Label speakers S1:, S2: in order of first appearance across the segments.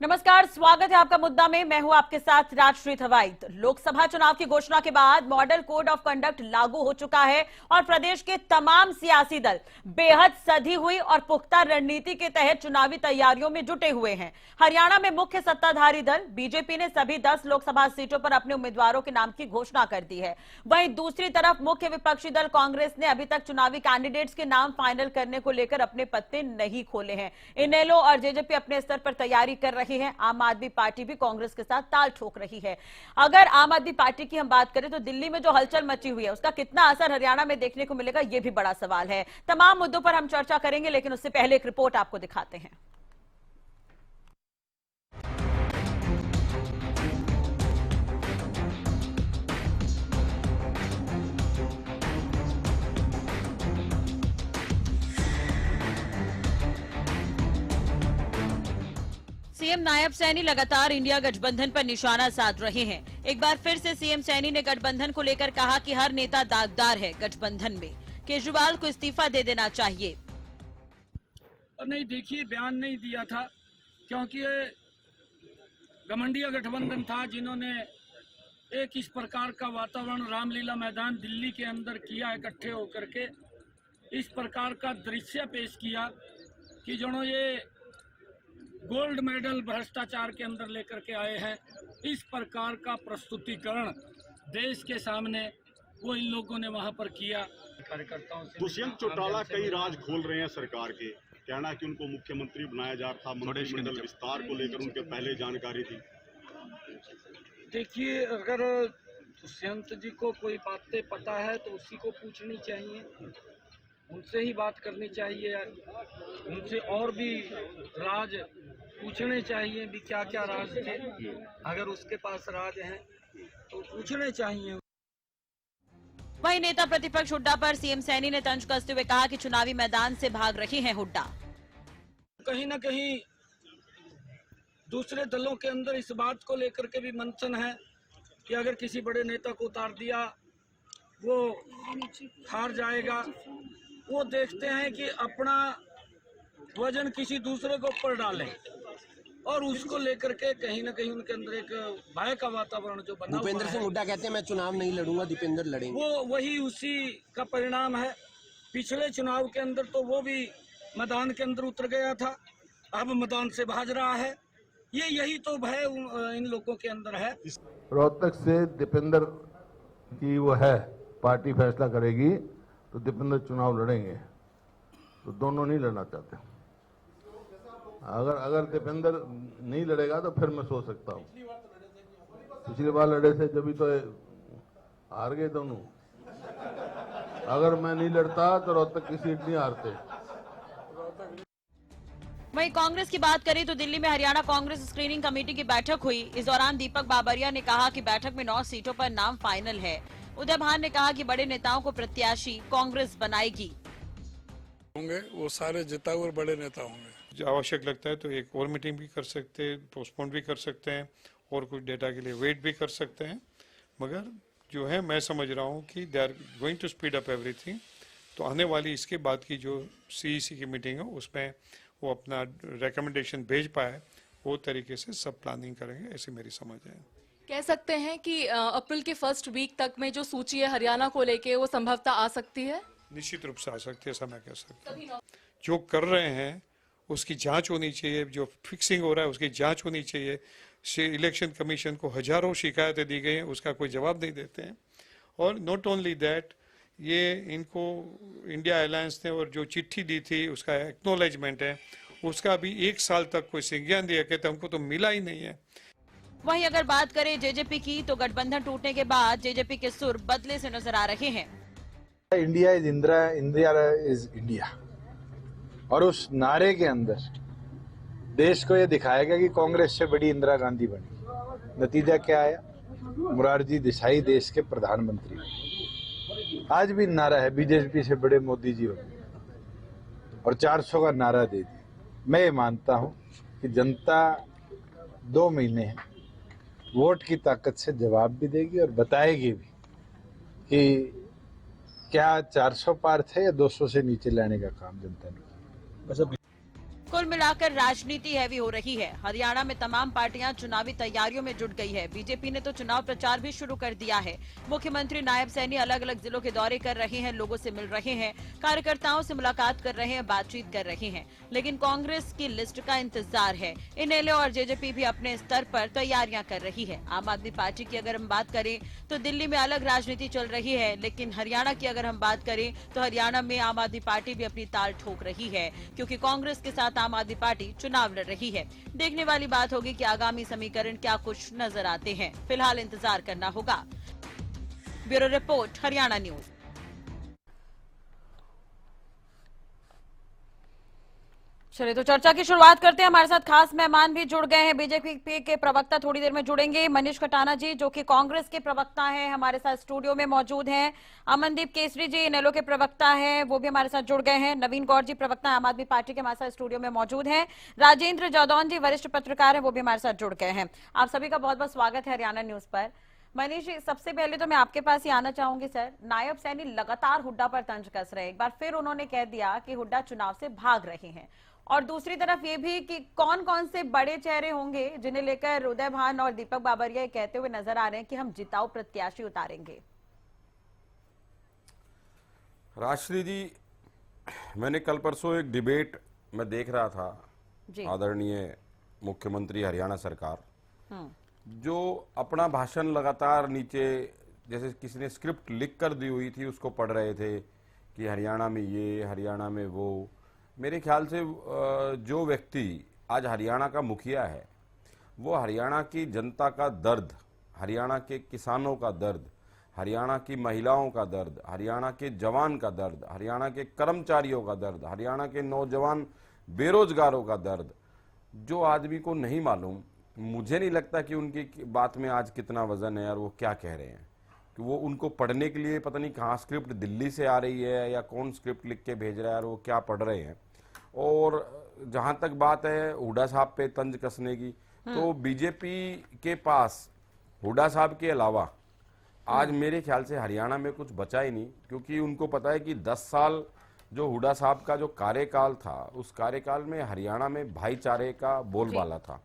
S1: नमस्कार, स्वागत है आपका मुद्दा में। मैं हूं आपके साथ राजश्री थवाइत। लोकसभा चुनाव की घोषणा के बाद मॉडल कोड ऑफ कंडक्ट लागू हो चुका है और प्रदेश के तमाम सियासी दल बेहद सधी हुई और पुख्ता रणनीति के तहत चुनावी तैयारियों में जुटे हुए हैं। हरियाणा में मुख्य सत्ताधारी दल बीजेपी ने सभी 10 लोकसभा सीटों पर अपने उम्मीदवारों के नाम की घोषणा कर दी है। वहीं दूसरी तरफ मुख्य विपक्षी दल कांग्रेस ने अभी तक चुनावी कैंडिडेट्स के नाम फाइनल करने को लेकर अपने पत्ते नहीं खोले हैं। इनेलो और जेजेपी अपने स्तर पर तैयारी कर रही है। आम आदमी पार्टी भी कांग्रेस के साथ ताल ठोक रही है। अगर आम आदमी पार्टी की हम बात करें तो दिल्ली में जो हलचल मची हुई है उसका कितना असर हरियाणा में देखने को मिलेगा, यह भी बड़ा सवाल है। तमाम मुद्दों पर हम चर्चा करेंगे, लेकिन उससे पहले एक रिपोर्ट आपको दिखाते हैं। सीएम नायब सैनी लगातार इंडिया गठबंधन पर निशाना साध रहे हैं। एक बार फिर से सीएम सैनी ने गठबंधन को लेकर कहा कि हर नेता दागदार है गठबंधन में, केजरीवाल को इस्तीफा दे देना चाहिए।
S2: नहीं, देखिए, बयान नहीं दिया था क्योंकि ये घमंडिया गठबंधन था जिन्होंने एक इस प्रकार का वातावरण रामलीला मैदान दिल्ली के अंदर किया, इकट्ठे होकर के इस प्रकार का दृश्य पेश किया कि जो ये गोल्ड मेडल भ्रष्टाचार के अंदर लेकर के आए हैं। इस प्रकार का प्रस्तुतिकरण देश के सामने वो इन लोगों ने वहां पर किया। कार्यकर्ताओं से
S3: दुष्यंत चौटाला कई राज खोल रहे हैं सरकार के, कहना कि उनको मुख्यमंत्री बनाया जा रहा था, मंत्रिमंडल विस्तार को लेकर उनके पहले जानकारी थी।
S2: देखिए, अगर दुष्यंत जी को कोई बातें पता है तो उसी को पूछनी चाहिए, उनसे ही बात करनी चाहिए, उनसे और भी राज पूछने चाहिए भी क्या क्या राज थे। अगर उसके पास राज हैं तो पूछने चाहिए।
S1: वहीं नेता प्रतिपक्ष हुड्डा पर सीएम सैनी ने तंज कसते हुए कहा कि चुनावी मैदान से भाग रहे हैं हुड्डा।
S2: कहीं ना कहीं दूसरे दलों के अंदर इस बात को लेकर के भी मंथन है कि अगर किसी बड़े नेता को उतार दिया वो हार जाएगा। वो देखते हैं कि अपना वजन किसी दूसरे के ऊपर डालें और उसको लेकर के कहीं ना कहीं उनके अंदर एक भय का वातावरण जो बना।
S4: भूपेंद्र सिंह हुड्डा कहते हैं मैं चुनाव नहीं लड़ूंगा, दीपेंद्र लड़ेंगे।
S2: वो वही उसी का परिणाम है। पिछले चुनाव के अंदर तो वो भी मैदान के अंदर उतर गया था, अब मैदान से भाग रहा है। यही तो भय इन लोगों के अंदर है।
S5: रोहतक से दीपेंद्र की वो है, पार्टी फैसला करेगी तो दीपेंद्र चुनाव लड़ेंगे, तो दोनों नहीं लड़ना चाहते। अगर दीपेंद्र नहीं लड़ेगा तो फिर मैं सोच सकता हूँ। पिछली बार लड़े थे जब भी तो हार गए दोनों। अगर मैं नहीं लड़ता तो रोहतक की सीट नहीं हारते।
S1: वहीं कांग्रेस की बात करें तो दिल्ली में हरियाणा कांग्रेस स्क्रीनिंग कमेटी की बैठक हुई। इस दौरान दीपक बाबरिया ने कहा कि बैठक में 9 सीटों पर नाम फाइनल है। उदय भान ने कहा कि बड़े नेताओं को प्रत्याशी कांग्रेस बनाएगी।
S6: होंगे वो सारे जिता हुए बड़े नेता होंगे। जो आवश्यक लगता है तो एक और मीटिंग भी कर सकते हैं, पोस्टपोन भी कर सकते हैं और कुछ डेटा के लिए वेट भी कर सकते हैं। मगर जो है मैं समझ रहा हूँ कि they are going to speed up everything. तो आने वाली इसके बाद की जो सीईसी की मीटिंग है उसमें वो अपना रिकमेंडेशन भेज पाए वो तरीके से सब प्लानिंग करेंगे, ऐसी मेरी समझ है।
S7: कह सकते हैं कि अप्रैल के फर्स्ट वीक तक में जो सूची है हरियाणा को लेके वो संभवतः आ सकती है।
S6: निश्चित रूप से आ सकती है, ऐसा मैं कह सकता हूँ। जो कर रहे हैं उसकी जांच होनी चाहिए, जो फिक्सिंग हो रहा है उसकी जांच होनी चाहिए। इलेक्शन कमीशन को हजारों शिकायतें दी गई हैं, उसका कोई जवाब नहीं देते हैं। और नॉट ओनली दैट, ये इनको इंडिया अलायंस ने और जो चिट्ठी दी थी उसका एक्नॉलेजमेंट है, उसका भी 1 साल तक कोई संज्ञान दिया कहते हमको तो मिला ही नहीं है।
S1: वहीं अगर बात करें जेजेपी की तो गठबंधन टूटने के बाद जेजेपी के सुर बदले से नजर आ रहे हैं।
S8: India is Indira, India is India, और उस नारे के अंदर देश को यह दिखाएगा कि कांग्रेस से बड़ी इंदिरा गांधी बनी। नतीजा क्या आया? मोरारजी देसाई देश के प्रधानमंत्री। आज भी नारा है बीजेपी से बड़े मोदी जी बने, और 400 का नारा दे दिया। मैं ये मानता हूं कि जनता 2 महीने वोट की ताकत से जवाब भी देगी और बताएगी भी कि क्या 400 पार थे या 200 से नीचे लाने का काम जनता ने।
S1: कुल मिलाकर राजनीति हैवी हो रही है। हरियाणा में तमाम पार्टियां चुनावी तैयारियों में जुट गई है। बीजेपी ने तो चुनाव प्रचार भी शुरू कर दिया है। मुख्यमंत्री नायब सैनी अलग अलग जिलों के दौरे कर रहे हैं, लोगों से मिल रहे हैं, कार्यकर्ताओं से मुलाकात कर रहे हैं, बातचीत कर रहे हैं। लेकिन कांग्रेस की लिस्ट का इंतजार है। इनेलो और जेजेपी भी अपने स्तर पर तैयारियां कर रही है। आम आदमी पार्टी की अगर हम बात करें तो दिल्ली में अलग राजनीति चल रही है, लेकिन हरियाणा की अगर हम बात करें तो हरियाणा में आम आदमी पार्टी भी अपनी ताल ठोक रही है, क्योंकि कांग्रेस के साथ आम आदमी पार्टी चुनाव लड़ रही है। देखने वाली बात होगी कि आगामी समीकरण क्या कुछ नजर आते हैं। फिलहाल इंतजार करना होगा। Bureau report, Haryana news. चलिए तो चर्चा की शुरुआत करते हैं। हमारे साथ खास मेहमान भी जुड़ गए हैं। बीजेपी के प्रवक्ता थोड़ी देर में जुड़ेंगे। मनीष खटाना जी, जो कि कांग्रेस के प्रवक्ता हैं, हमारे साथ स्टूडियो में मौजूद हैं। अमनदीप केसरी जी इनेलो के प्रवक्ता हैं, वो भी हमारे साथ जुड़ गए हैं। नवीन गौर जी, प्रवक्ता आम आदमी पार्टी के, हमारे साथ स्टूडियो में मौजूद हैं। राजेंद्र जादौन जी, वरिष्ठ पत्रकार हैं, वो भी हमारे साथ जुड़ गए हैं। आप सभी का बहुत बहुत स्वागत है हरियाणा न्यूज पर। मनीष जी, सबसे पहले तो मैं आपके पास ही आना चाहूंगी। सर, नायब सैनी लगातार हुड्डा पर तंज कस रहे हैं। एक बार फिर उन्होंने कह दिया कि हुड्डा चुनाव से भाग रहे हैं, और दूसरी तरफ ये भी कि कौन कौन से बड़े चेहरे होंगे जिन्हें लेकर उदय भान और दीपक बाबरिया ये कहते हुए नजर आ रहे हैं कि हम जिताऊ प्रत्याशी उतारेंगे।
S9: राष्ट्रीय जी, मैंने कल परसों एक डिबेट में देख रहा था, आदरणीय मुख्यमंत्री हरियाणा सरकार जो अपना भाषण लगातार नीचे जैसे किसी ने स्क्रिप्ट लिख कर दी हुई थी उसको पढ़ रहे थे कि हरियाणा में ये, हरियाणा में वो। मेरे ख्याल से जो व्यक्ति आज हरियाणा का मुखिया है वो हरियाणा की जनता का दर्द, हरियाणा के किसानों का दर्द, हरियाणा की महिलाओं का दर्द, हरियाणा के जवान का दर्द, हरियाणा के कर्मचारियों का दर्द, हरियाणा के नौजवान बेरोजगारों का दर्द, जो आदमी को नहीं मालूम, मुझे नहीं लगता कि उनकी बात में आज कितना वजन है और वो क्या कह रहे हैं, कि वो उनको पढ़ने के लिए पता नहीं कहाँ स्क्रिप्ट दिल्ली से आ रही है या कौन स्क्रिप्ट लिख के भेज रहा है और वो क्या पढ़ रहे हैं। और जहां तक बात है हुड्डा साहब पे तंज कसने की, तो बीजेपी के पास हुड्डा साहब के अलावा आज मेरे ख्याल से हरियाणा में कुछ बचा ही नहीं, क्योंकि उनको पता है कि 10 साल जो हुड्डा साहब का जो कार्यकाल था उस कार्यकाल में हरियाणा में भाईचारे का बोलबाला था।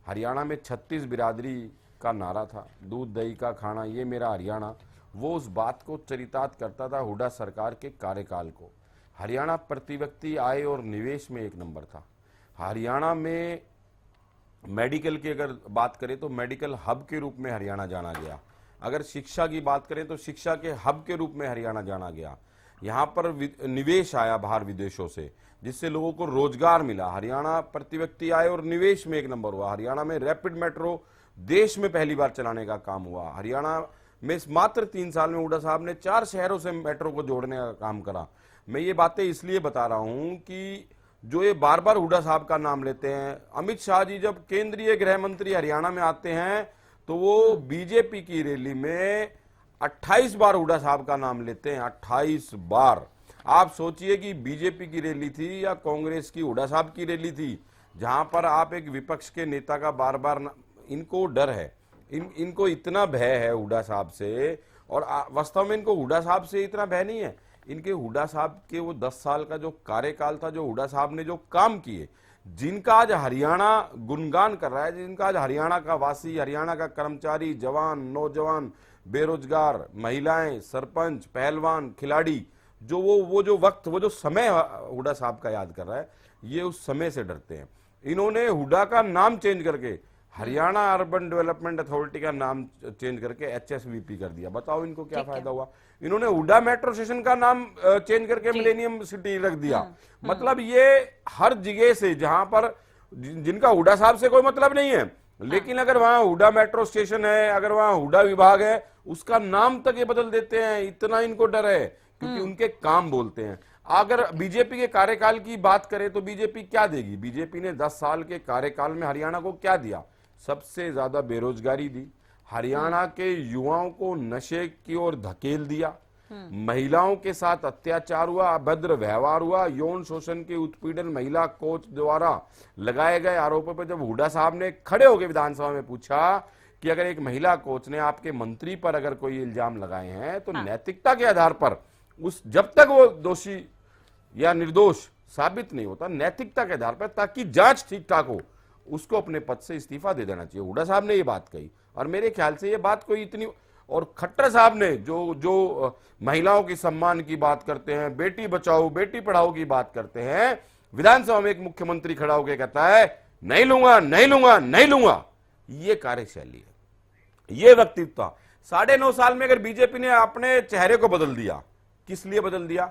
S9: हरियाणा में 36 बिरादरी का नारा था, दूध दही का खाना ये मेरा हरियाणा, वो उस बात को चरितार्थ करता था हुड्डा सरकार के कार्यकाल को। हरियाणा प्रति व्यक्ति आय और निवेश में एक नंबर था। हरियाणा में मेडिकल की अगर बात करें तो मेडिकल हब के रूप में हरियाणा जाना गया। अगर शिक्षा की बात करें तो शिक्षा के हब के रूप में हरियाणा जाना गया। यहाँ पर निवेश आया बाहर विदेशों से, जिससे लोगों को रोजगार मिला। हरियाणा प्रति व्यक्ति आय और निवेश में एक नंबर हुआ। हरियाणा में रैपिड मेट्रो देश में पहली बार चलाने का काम हुआ। हरियाणा में मात्र 3 साल में हुड्डा साहब ने 4 शहरों से मेट्रो को जोड़ने का काम करा। मैं ये बातें इसलिए बता रहा हूं कि जो ये बार बार हुड्डा साहब का नाम लेते हैं, अमित शाह जी जब केंद्रीय गृह मंत्री हरियाणा में आते हैं तो वो बीजेपी की रैली में 28 बार हुड्डा साहब का नाम लेते हैं, 28 बार। आप सोचिए कि बीजेपी की रैली थी या कांग्रेस की हुड्डा साहब की रैली थी, जहां पर आप एक विपक्ष के नेता का बार बार, इनको डर है, इनको इतना भय है हुड्डा साहब से। और वास्तव में इनको हुड्डा साहब से इतना भय नहीं है, इनके हुड्डा साहब के वो 10 साल का जो कार्यकाल था, जो हुड्डा साहब ने जो काम किए, जिनका आज हरियाणा गुणगान कर रहा है, जिनका आज हरियाणा का वासी, हरियाणा का कर्मचारी, जवान, नौजवान, बेरोजगार, महिलाएं, सरपंच, पहलवान, खिलाड़ी, जो वो जो वक्त, वो जो समय हुड्डा साहब का याद कर रहा है, ये उस समय से डरते हैं। इन्होंने हुड्डा का नाम चेंज करके हरियाणा अर्बन डेवलपमेंट अथॉरिटी का नाम चेंज करके HSVP कर दिया। बताओ इनको क्या फायदा हुआ। इन्होंने हुड्डा मेट्रो स्टेशन का नाम चेंज करके मिलेनियम सिटी रख दिया। मतलब ये हर जगह से, जहां पर जिनका हुड्डा साहब से कोई मतलब नहीं है, लेकिन अगर वहां हुड्डा मेट्रो स्टेशन है, अगर वहां हुड्डा विभाग है, उसका नाम तक ये बदल देते हैं। इतना इनको डर है, क्योंकि उनके काम बोलते हैं। अगर बीजेपी के कार्यकाल की बात करें तो बीजेपी क्या देगी? बीजेपी ने 10 साल के कार्यकाल में हरियाणा को क्या दिया? सबसे ज्यादा बेरोजगारी दी, हरियाणा के युवाओं को नशे की ओर धकेल दिया, महिलाओं के साथ अत्याचार हुआ, अभद्र व्यवहार हुआ, यौन शोषण के उत्पीड़न महिला कोच द्वारा लगाए गए आरोपों पर जब हुड्डा साहब ने खड़े होकर विधानसभा में पूछा कि अगर एक महिला कोच ने आपके मंत्री पर अगर कोई इल्जाम लगाए हैं तो नैतिकता के आधार पर उस जब तक वो दोषी या निर्दोष साबित नहीं होता नैतिकता के आधार पर, ताकि जांच ठीक ठाक हो, उसको अपने पद से इस्तीफा दे देना चाहिए। हुड्डा साहब ने ये बात कही और मेरे ख्याल से ये बात कोई इतनी, और खट्टर साहब ने जो महिलाओं की सम्मान की बात करते हैं, बेटी बचाओ बेटी पढ़ाओ की बात करते हैं, विधानसभा में एक मुख्यमंत्री खड़ा होकर कहता है नहीं लूंगा नहीं लूंगा नहीं लूंगा, ये कार्यशैली है, ये व्यक्तित्व। 9.5 साल में अगर बीजेपी ने अपने चेहरे को बदल दिया, किस लिए बदल दिया?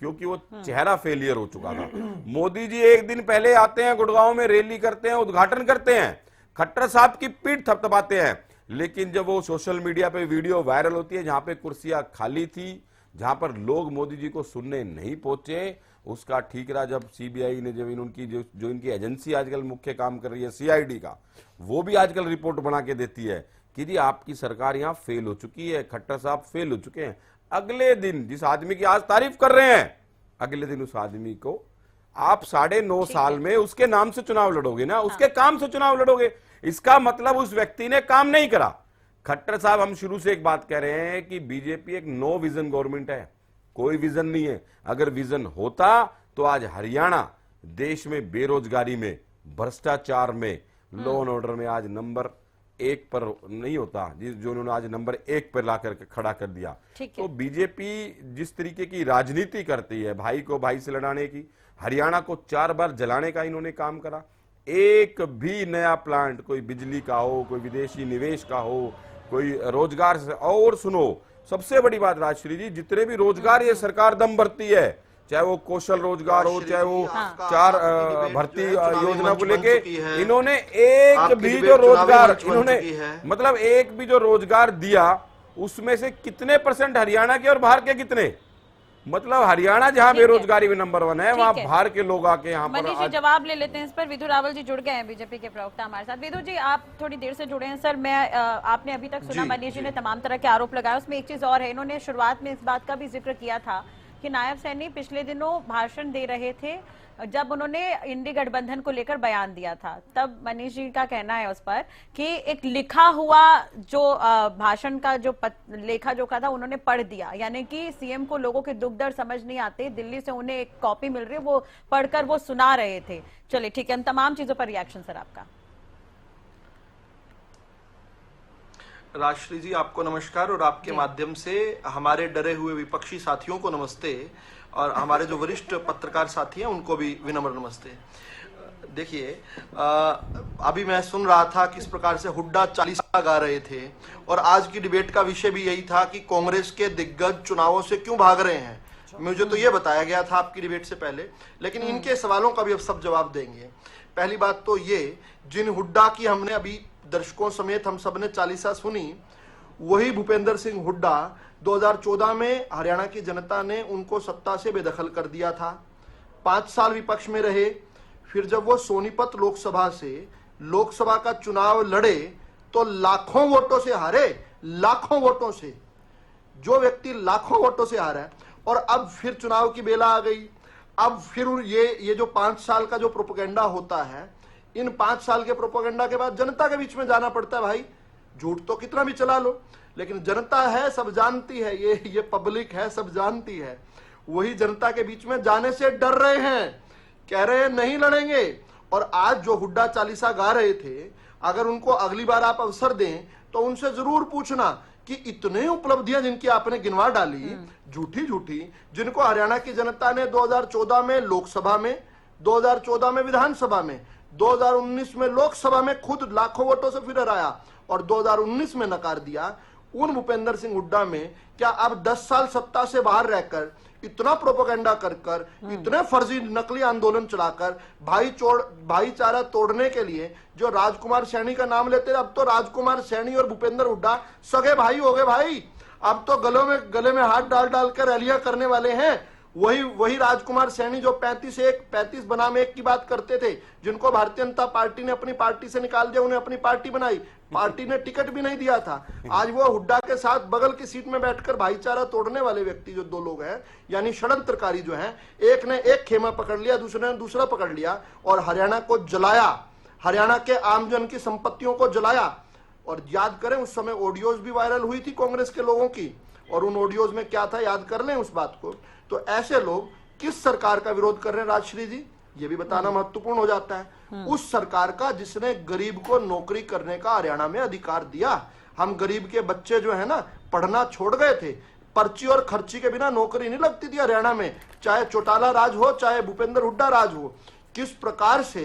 S9: क्योंकि वो चेहरा फेलियर हो चुका था। मोदी जी एक दिन पहले आते हैं, गुड़गांव में रैली करते हैं, उद्घाटन करते हैं, खट्टर साहब की पीठ थपथपाते हैं, लेकिन जब वो सोशल मीडिया पे वीडियो वायरल होती है जहां पे कुर्सियां खाली थी, जहां पर लोग मोदी जी को सुनने नहीं पहुंचे, उसका ठीकरा जब सीबीआई ने, जब इनकी जो इनकी एजेंसी आजकल मुख्य काम कर रही है सीआईडी का, वो भी आजकल रिपोर्ट बना के देती है कि जी आपकी सरकार यहां फेल हो चुकी है, खट्टर साहब फेल हो चुके हैं। अगले दिन जिस आदमी की आज तारीफ कर रहे हैं, अगले दिन उस आदमी को आप 9.5 साल में उसके नाम से चुनाव लड़ोगे ना, उसके काम से चुनाव लड़ोगे, इसका मतलब उस व्यक्ति ने काम नहीं करा। खट्टर साहब, हम शुरू से एक बात कह रहे हैं कि बीजेपी एक नो विजन गवर्नमेंट है, कोई विजन नहीं है। अगर विजन होता तो आज हरियाणा देश में बेरोजगारी में, भ्रष्टाचार में, लॉ एंड ऑर्डर में आज नंबर 1 पर नहीं होता, जो उन्होंने आज नंबर 1 पर ला करके खड़ा कर दिया। तो बीजेपी जिस तरीके की राजनीति करती है, भाई को भाई से लड़ाने की, हरियाणा को 4 बार जलाने का इन्होंने काम करा। एक भी नया प्लांट, कोई बिजली का हो, कोई विदेशी निवेश का हो, कोई रोजगार से, और सुनो सबसे बड़ी बात राजश्री जी, जितने भी रोजगार ये सरकार दम भरती है, चाहे वो कौशल रोजगार हो, चाहे वो 4 भर्ती योजना को लेके, इन्होंने एक भी जो रोजगार, इन्होंने मतलब एक भी जो रोजगार दिया, उसमें से कितने % हरियाणा के और बाहर के कितने? मतलब हरियाणा जहां बेरोजगारी में नंबर 1 है, वहां बाहर के लोग आके यहाँ पर।
S1: मनीष जी जवाब ले लेते हैं इस पर। विधु रावल जी जुड़ गए हैं, बीजेपी के प्रवक्ता हमारे साथ। विधु जी, आप थोड़ी देर से जुड़े हैं। सर, मैं आपने अभी तक सुना, मनीष जी ने तमाम तरह के आरोप लगाए, उसमें एक चीज और है, इन्होंने शुरुआत में इस बात का भी जिक्र किया था कि नायब सैनी पिछले दिनों भाषण दे रहे थे, जब उन्होंने इंडी गठबंधन को लेकर बयान दिया था, तब मनीष जी का कहना है उस पर कि एक लिखा हुआ जो भाषण का जो लेखा जोखा था उन्होंने पढ़ दिया, यानी कि सीएम को लोगों के दुख दर्द समझ नहीं आते, दिल्ली से उन्हें एक कॉपी मिल रही है, वो पढ़कर वो सुना रहे थे। चलिए ठीक है, इन तमाम चीजों पर रिएक्शन सर आपका।
S10: राजश्री जी, आपको नमस्कार, और आपके माध्यम से हमारे डरे हुए विपक्षी साथियों को नमस्ते, और हमारे जो वरिष्ठ पत्रकार साथी हैं उनको भी विनम्र नमस्ते। देखिए, अभी मैं सुन रहा था किस प्रकार से हुड्डा चालीसा गा रहे थे, और आज की डिबेट का विषय भी यही था कि कांग्रेस के दिग्गज चुनावों से क्यों भाग रहे हैं। मुझे तो ये बताया गया था आपकी डिबेट से पहले, लेकिन इनके सवालों का भी अब सब जवाब देंगे। पहली बात तो ये, जिन हुड्डा की हमने अभी दर्शकों समेत हम सब ने चालीसा सुनी, वही भूपेंद्र सिंह हुड्डा 2014 में हरियाणा की जनता ने उनको सत्ता से बेदखल कर दिया था। 5 साल विपक्ष में रहे, फिर जब वो सोनीपत लोकसभा से लोकसभा का चुनाव लड़े तो लाखों वोटों से हारे, लाखों वोटों से, जो व्यक्ति लाखों वोटों से हारा है, और अब फिर चुनाव की बेला आ गई। अब फिर ये जो 5 साल का जो प्रोपेगेंडा होता है, इन 5 साल के प्रोपेगेंडा के बाद जनता के बीच में जाना पड़ता है। भाई, झूठ तो कितना भी चला लो, लेकिन जनता है, सब जानती है, ये पब्लिक है, सब जानती है। वही जनता के बीच में जाने से डर रहे हैं, कह रहे हैं नहीं लड़ेंगे। और आज जो हुड्डा चालीसा गा रहे थे, अगर उनको अगली बार आप अवसर दें तो उनसे जरूर पूछना कि इतने उपलब्धियां जिनकी आपने गिनवा डाली, झूठी झूठी, जिनको हरियाणा की जनता ने 2014 में लोकसभा में, 2014 में विधानसभा में, 2019 में लोकसभा में खुद लाखों वोटों से फिर हराया और 2019 में नकार दिया, उन भूपेंद्र सिंह हुड्डा में क्या अब 10 साल सत्ता से बाहर रहकर इतना प्रोपेगेंडा कर इतने फर्जी नकली आंदोलन चलाकर भाईचारा तोड़ने के लिए जो राजकुमार सैनी का नाम लेते हैं, अब तो राजकुमार सैनी और भूपेंद्र हुड्डा सगे भाई हो गए भाई। अब तो गले में हाथ डाल कर रैलियां करने वाले हैं। वही राजकुमार सैनी जो 35 बनाम 1 की बात करते थे, जिनको भारतीय जनता पार्टी ने अपनी पार्टी से निकाल दिया, उन्हें अपनी पार्टी बनाई, पार्टी ने टिकट भी नहीं दिया था। आज वो हुड्डा के साथ बगल की सीट में बैठकर भाईचारा तोड़ने वाले व्यक्ति जो 2 लोग हैं, यानी षड्यंत्रकारी जो हैं, एक ने एक खेमा पकड़ लिया, दूसरे ने दूसरा पकड़ लिया और हरियाणा को जलाया, हरियाणा के आमजन की संपत्तियों को जलाया। और याद करें, उस समय ऑडियोज भी वायरल हुई थी कांग्रेस के लोगों की, और उन ऑडियोज में क्या था याद कर लें उस बात को। तो ऐसे लोग किस सरकार का विरोध कर रहे हैं राजश्री जी, ये भी बताना महत्वपूर्ण हो जाता है। उस सरकार का जिसने गरीब को नौकरी करने का हरियाणा में अधिकार दिया। हम गरीब के बच्चे जो है ना पढ़ना छोड़ गए थे, पर्ची और खर्ची के बिना नौकरी नहीं लगती थी हरियाणा में, चाहे चौटाला राज हो चाहे भूपेंद्र हुड्डा राज हो। किस प्रकार से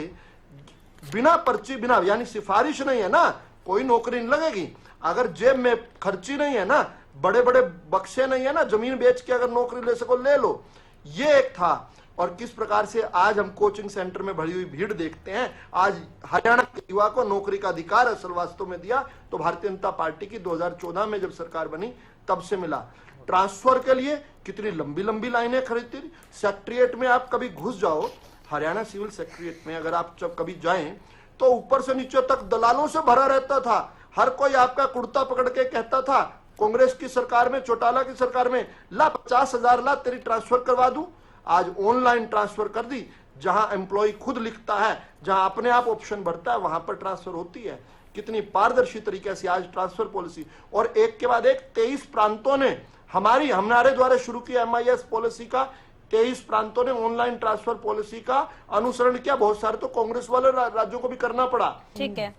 S10: बिना पर्ची बिना यानी सिफारिश नहीं है ना कोई नौकरी नहीं लगेगी। अगर जेब में खर्ची नहीं है ना, बड़े बड़े बक्से नहीं है ना, जमीन बेच के अगर नौकरी ले सको ले लो, ये एक था। और किस प्रकार से आज हम कोचिंग सेंटर में भरी हुई भीड़ देखते हैं। आज हरियाणा के युवा को नौकरी का अधिकार असल वास्तव में दिया तो भारतीय जनता पार्टी की 2014 में जब सरकार बनी तब से मिला। ट्रांसफर के लिए कितनी लंबी लंबी लाइनें खरीदती थी। सेक्रेटरिएट में आप कभी घुस जाओ, हरियाणा सिविल सेक्रेटरिएट में अगर आप जब कभी जाएं तो ऊपर से नीचे तक दलालों से भरा रहता था। हर कोई आपका कुर्ता पकड़ के कहता था कांग्रेस की सरकार में, चौटाला की सरकार में, ला 50,000 ला तेरी ट्रांसफर करवा दूं। आज ऑनलाइन ट्रांसफर कर दी, जहां एम्प्लॉय खुद लिखता है, जहां अपने आप ऑप्शन भरता है वहां पर ट्रांसफर होती है। कितनी पारदर्शी तरीके से आज ट्रांसफर पॉलिसी, और एक के बाद एक 23 प्रांतों ने हमारे द्वारा शुरू की MIS पॉलिसी का 23 प्रांतों ने ऑनलाइन ट्रांसफर पॉलिसी का अनुसरण किया। बहुत सारे तो कांग्रेस वाले राज्यों को भी करना पड़ा।
S1: ठीक है,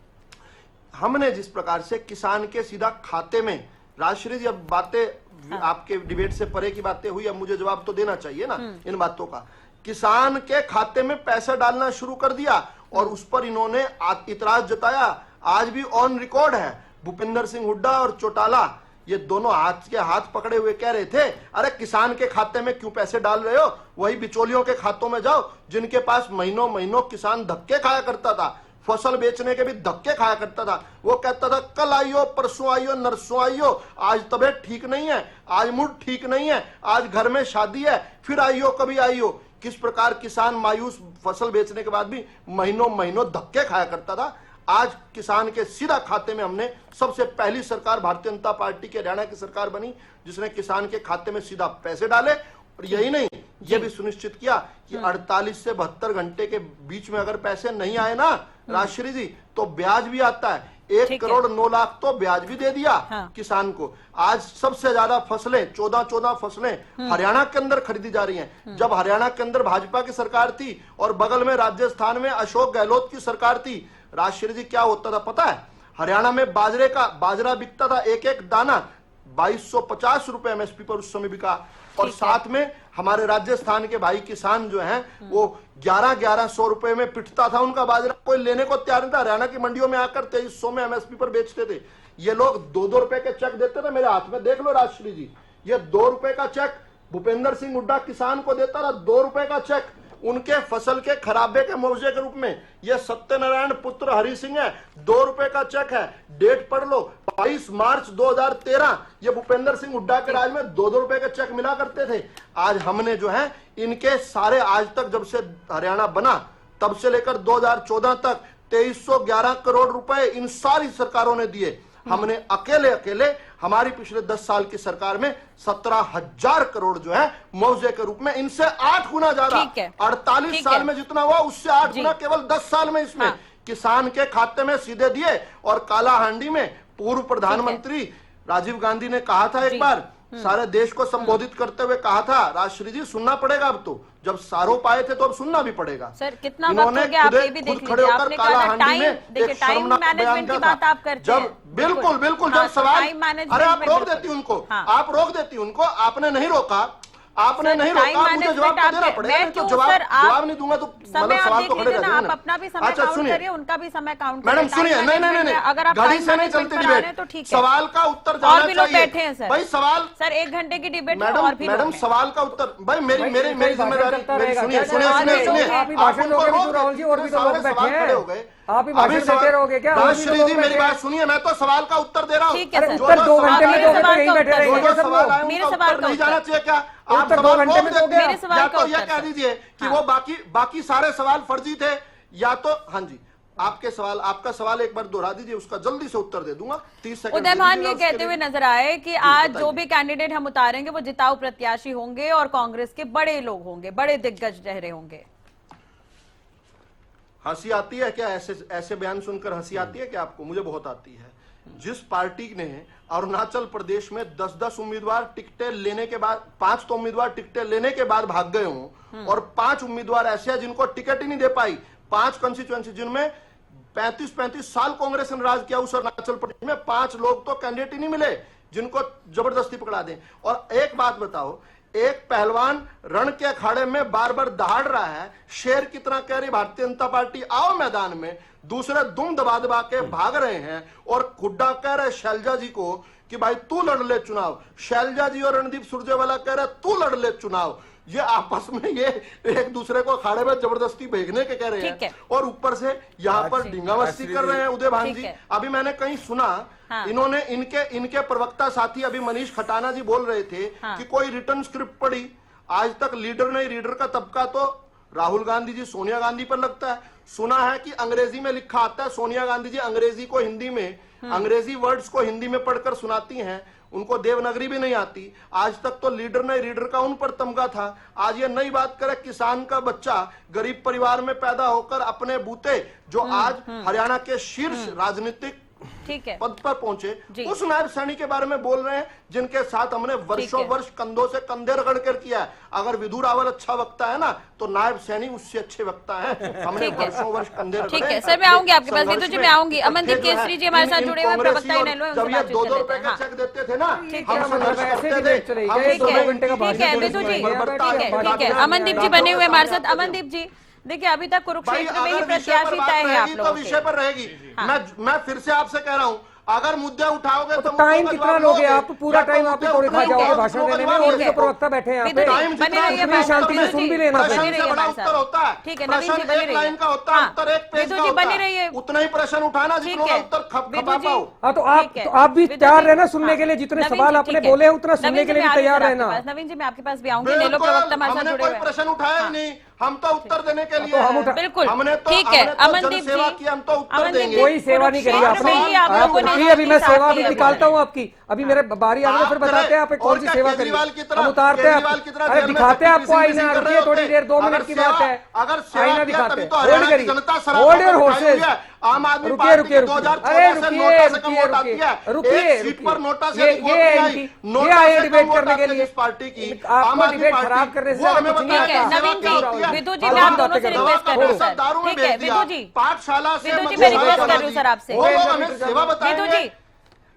S10: हमने जिस प्रकार से किसान के सीधा खाते में, राजश्री जी अब बातें आपके डिबेट से परे की बातें हुई, अब मुझे जवाब तो देना चाहिए ना इन बातों का। किसान के खाते में पैसा डालना शुरू कर दिया और उस पर इन्होंने इतराज जताया। आज भी ऑन रिकॉर्ड है, भूपेंद्र सिंह हुड्डा और चौटाला ये दोनों हाथ पकड़े हुए कह रहे थे, अरे किसान के खाते में क्यों पैसे डाल रहे हो, वही बिचौलियों के खातों में जाओ जिनके पास महीनों महीनों किसान धक्के खाया करता था, फसल बेचने के भी धक्के खाया करता था। वो कहता था कल आइयो, परसों आइयो, नरसों आइयो, आज तबीयत ठीक नहीं है, आज मूड ठीक नहीं है, आज घर में शादी है, फिर आइयो कभी आइयो। किस प्रकार किसान मायूस फसल बेचने के बाद भी महीनों महीनों धक्के खाया करता था। आज किसान के सीधा खाते में हमने सबसे पहली सरकार भारतीय जनता पार्टी के हरियाणा की सरकार बनी जिसने किसान के खाते में सीधा पैसे डाले। और यही नहीं, ये भी सुनिश्चित किया कि 48 से 72 घंटे के बीच में अगर पैसे नहीं आए ना राजश्री जी तो ब्याज भी आता है। 1 करोड़ 9 लाख तो ब्याज भी दे दिया किसान को। आज सबसे ज्यादा फसलें 14 फसलें हरियाणा के अंदर खरीदी जा रही हैं। जब हरियाणा के अंदर भाजपा की सरकार थी और बगल में राजस्थान में अशोक गहलोत की सरकार थी, राजश्री जी क्या होता था पता है? हरियाणा में बाजरा बिकता था, एक दाना 2250 रुपए MSP पर उस समय बिका। और साथ में हमारे राजस्थान के भाई किसान जो हैं वो 1100 रुपए में पिटता था उनका बाजरा, कोई लेने को तैयार नहीं था। हरियाणा की मंडियों में आकर 2300 में MSP पर बेचते थे। ये लोग 2-2 रुपए के चेक देते थे। मेरे हाथ में देख लो राजश्री जी, ये 2 रुपए का चेक भूपेंद्र सिंह हुड्डा किसान को देता था, 2 रुपए का चेक उनके फसल के खराबे के मुआवजे के रूप में। यह सत्यनारायण पुत्र हरि सिंह है, 2 रुपए का चेक है, डेट पढ़ लो 22 मार्च 2013। ये भूपेंद्र सिंह हुड्डा के राज में 2-2 रुपए के चेक मिला करते थे। आज हमने जो है इनके सारे, आज तक जब से हरियाणा बना तब से लेकर 2014 तक 2311 करोड़ रुपए इन सारी सरकारों ने दिए। हमने अकेले हमारी पिछले 10 साल की सरकार में 17,000 करोड़ जो है मुआवजे के रूप में, इनसे 8 गुना ज्यादा। 48 साल में जितना हुआ उससे 8 गुना केवल 10 साल में इसमें किसान के खाते में सीधे दिए। और कालाहांडी में पूर्व प्रधानमंत्री राजीव गांधी ने कहा था एक बार, सारे देश को संबोधित करते हुए कहा था, राजश्री जी सुनना पड़ेगा अब तो, जब सारों पाए थे तो अब सुनना भी पड़ेगा।
S1: सर कितना वक्त हो गया आप ये भी देख लीजिए। आपने कहा टाइम मैनेजमेंट की बात आप करते हैं।
S10: बिल्कुल जब सवाल, अरे आप रोक देती उनको, आप रोक देती उनको, आपने नहीं रोका, आपने नहीं रोका, मुझे जवाब तो देना पड़ेगा। तो जवाब नहीं दूंगा तो मतलब सवाल तो खड़े रहते हैं।
S1: आप अपना भी समय काउंट करिए, उनका भी समय काउंट करिए।
S10: मैडम सुनिए, नहीं,
S1: अगर आप
S10: घड़ी से नहीं चलती डिबेट,
S1: तो ठीक है।
S10: सवाल का उत्तर
S1: और
S10: जाना
S1: भी लोग
S10: चाहिए
S1: बैठे हैं सर।
S10: भाई सवाल,
S1: सर 1 घंटे की डिबेट में और भी
S10: मैडम सवाल का उत्तर, भाई मेरी जिम्मेदारी, सुनिए आप उनको रोक, सवाल खड़े हो गए,
S11: आप ही भाषण देते रहोगे क्या?
S10: राजश्री जी मेरी बात सुनिए, मैं तो सवाल का उत्तर दे रहा हूँ।
S11: उत्तर 2 घंटे में दोगे तो यही बैठे रहेंगे सब लोग।
S10: मेरे सवाल नहीं जाना चाहिए क्या? आप
S11: 2 घंटे में दोगे?
S10: या तो यह कह दीजिए कि वो बाकी सारे सवाल फर्जी थे, या तो हाँ जी आपके सवाल, आपका सवाल एक बार दोहरा दीजिए, उसका जल्दी से उत्तर दे दूंगा। 30 सेकंड।
S1: उदयमान ये कहते हुए नजर आए कि आज जो भी कैंडिडेट हम उतारेंगे वो जिताऊ प्रत्याशी होंगे और कांग्रेस के बड़े लोग होंगे, बड़े दिग्गज चेहरे होंगे।
S10: हंसी आती है क्या? ऐसे ऐसे बयान सुनकर हंसी आती है क्या आपको? मुझे बहुत आती है। जिस पार्टी ने अरुणाचल प्रदेश में 10-10 उम्मीदवार टिकटें लेने के बाद, 5 तो उम्मीदवार टिकटें लेने के बाद भाग गए हों, और 5 उम्मीदवार ऐसे हैं जिनको टिकट ही नहीं दे पाई, 5 कंस्टिट्यूएंसी जिनमें 35-35 साल कांग्रेस ने राज किया उस अरुणाचल प्रदेश में, 5 लोग तो कैंडिडेट ही नहीं मिले जिनको जबरदस्ती पकड़ा दें। और एक बात बताओ, एक पहलवान रण के अखाड़े में बार बार दहाड़ रहा है, शेर की तरह कह रही भारतीय जनता पार्टी आओ मैदान में, दूसरे दुम दबा दबा के भाग रहे हैं, और खुड्डा कह रहे शैलजा जी को कि भाई तू लड़ ले चुनाव। शैलजा जी और रणदीप सुरजेवाला कह रहे तू लड़ ले चुनाव। ये आपस में ये एक दूसरे को अखाड़े में जबरदस्ती भेजने के कह रहे हैं, और ऊपर से यहाँ पर ढींगामस्ती कर रहे हैं उदय भान जी। अभी मैंने कहीं सुना, इन्होंने इनके प्रवक्ता साथी अभी मनीष खटाना जी बोल रहे थे कि कोई रिटर्न स्क्रिप्ट पढ़ी। आज तक लीडर नहीं, लीडर का तबका तो राहुल गांधी जी, सोनिया गांधी पर लगता है। सुना है कि अंग्रेजी में लिखा आता है, सोनिया गांधी जी अंग्रेजी को हिंदी में, अंग्रेजी वर्ड्स को हिंदी में पढ़कर सुनाती हैं, उनको देवनागरी भी नहीं आती। आज तक तो लीडर नहीं, लीडर का उन पर तमगा था। आज ये नई बात करे, किसान का बच्चा गरीब परिवार में पैदा होकर अपने बूते जो आज हरियाणा के शीर्ष राजनीतिक पद पर पहुंचे, उस नायब सैनी के बारे में बोल रहे हैं जिनके साथ हमने वर्षों वर्ष कंधों से कंधे रगड़ कर किया है। अगर विधु रावल अच्छा वक्ता है ना, तो नायब सैनी उससे अच्छे वक्ता है। हमने वर्षों वर्ष कंधे रगड़े।
S1: ठीक है सर, मैं आऊंगी आपके पास, विधु जी मैं आऊंगी। अमनदीप केसरी जी हमारे साथ जुड़े हुए हैं, प्रवक्ता इनेलो, उनसे
S10: जब ये
S1: बातचीत
S10: 2-2
S1: कर
S10: रुपए
S1: लेते
S10: का
S1: हैं।
S10: चेक देते थे ना,
S1: ठीक है,
S10: हम संघर्ष करते थे।
S1: ठीक है विधु जी, ठीक है। अमनदीप जी बने हुए हमारे साथ। अमनदीप जी देखिए, अभी तक कुरुक्षेत्र में ही प्रत्याशी तय है आप
S10: तो
S1: लोगों
S10: विषय पर रहेगी। मैं फिर से आपसे कह रहा हूँ, अगर मुद्दे उठाओगे तो
S11: टाइम कितना लोगे आप? पूरा टाइम आप तोड़े खा जाओगे भाषण देने में, और जो प्रवक्ता बैठे हैं यहाँ पे शांति से सुन भी लेना।
S10: उत्तर होता है,
S1: ठीक है,
S10: प्रश्न एक लाइन का होता है, उत्तर एक पेज का होता है, उतना ही प्रश्न उठाना जितना उत्तर खपा पाओ।
S11: हाँ, तो आप भी तैयार रहना सुनने के लिए, जितने सवाल आपने बोले हैं उतना सुनने के लिए भी तैयार रहना।
S1: नवीन जी मैं आपके पास भी आऊंगी, नेलो प्रवक्ता हमारे साथ जुड़े हुए हैं।
S10: प्रश्न उठाया ही नहीं, हम तो उत्तर देने के लिए
S1: बिल्कुल
S10: हमने तो
S1: ठीक है। अमनदीप
S10: सेवा
S1: जी,
S10: की, हम तो उत्तर देंगे।
S11: कोई सेवा नहीं करी आपने। अभी मैं सेवा भी निकालता हूँ आपकी, अभी मेरे बारी आ गई, फिर बताते हैं आप कौन सी सेवा करी। हम उतारते हैं, अरे दिखाते हैं आपको आईना। रुकिए थोड़ी देर, 2 मिनट की बात है, आईना दिखाते हैं। होल्ड करिए, होल्ड योर हॉर्सेस।
S10: आम आदमी
S11: रुकिए रुकिए
S10: पार्टी
S11: रुकिए,
S10: 2014
S11: अरे
S10: से
S11: रुकिए
S10: नोटा से कम
S11: रुकिए
S10: वोट आती है।
S11: रुकिए
S10: एक सीट पर नोटा से
S11: ये
S10: अधिक वोट नहीं आई।
S11: ये आए डिबेट करने के लिए
S10: पार्टी की
S11: आपको डिबेट खराब करने से
S10: हमें
S11: कुछ नहीं आता।
S1: नवीन जी, विधु जी मैं आप दोनों से रिक्वेस्ट कर रही हूँ सर। ठीक है विधु जी,
S10: पाठशाला से
S1: विधु जी मैं रिक्वेस्ट कर रही हूँ सर आपसे।
S10: वो लोग हमें सेवा
S1: विधु
S10: बताएंगे।
S1: जी,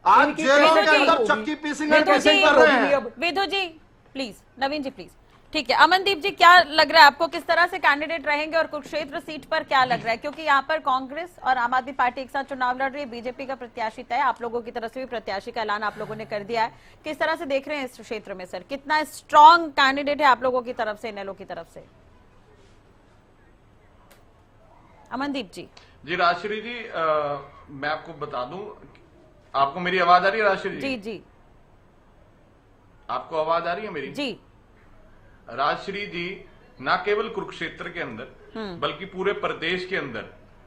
S10: आज जेलों के अंदर चक्की पीसिंग कैसे कर रहे हैं?
S1: विधु जी प्लीज, नवीन जी प्लीज। ठीक है, अमनदीप जी क्या लग रहा है आपको, किस तरह से कैंडिडेट रहेंगे और कुरुक्षेत्र सीट पर क्या लग रहा है? क्योंकि यहाँ पर कांग्रेस और आम आदमी पार्टी एक साथ चुनाव लड़ रही है, बीजेपी का प्रत्याशी तय, आप लोगों की तरफ से भी प्रत्याशी का ऐलान आप लोगों ने कर दिया है। किस तरह से देख रहे हैं इस क्षेत्र में सर, कितना स्ट्रॉन्ग कैंडिडेट है आप लोगों की तरफ से, इनेलो की तरफ से? अमनदीप जी।
S12: जी राजश्री जी, मैं आपको बता दूं, आपको मेरी आवाज आ रही है राजश्री जी?
S1: जी
S12: आपको आवाज आ रही है मेरी?
S1: जी
S12: राजश्री जी, न केवल कुरुक्षेत्र के अंदर बल्कि पूरे प्रदेश के अंदर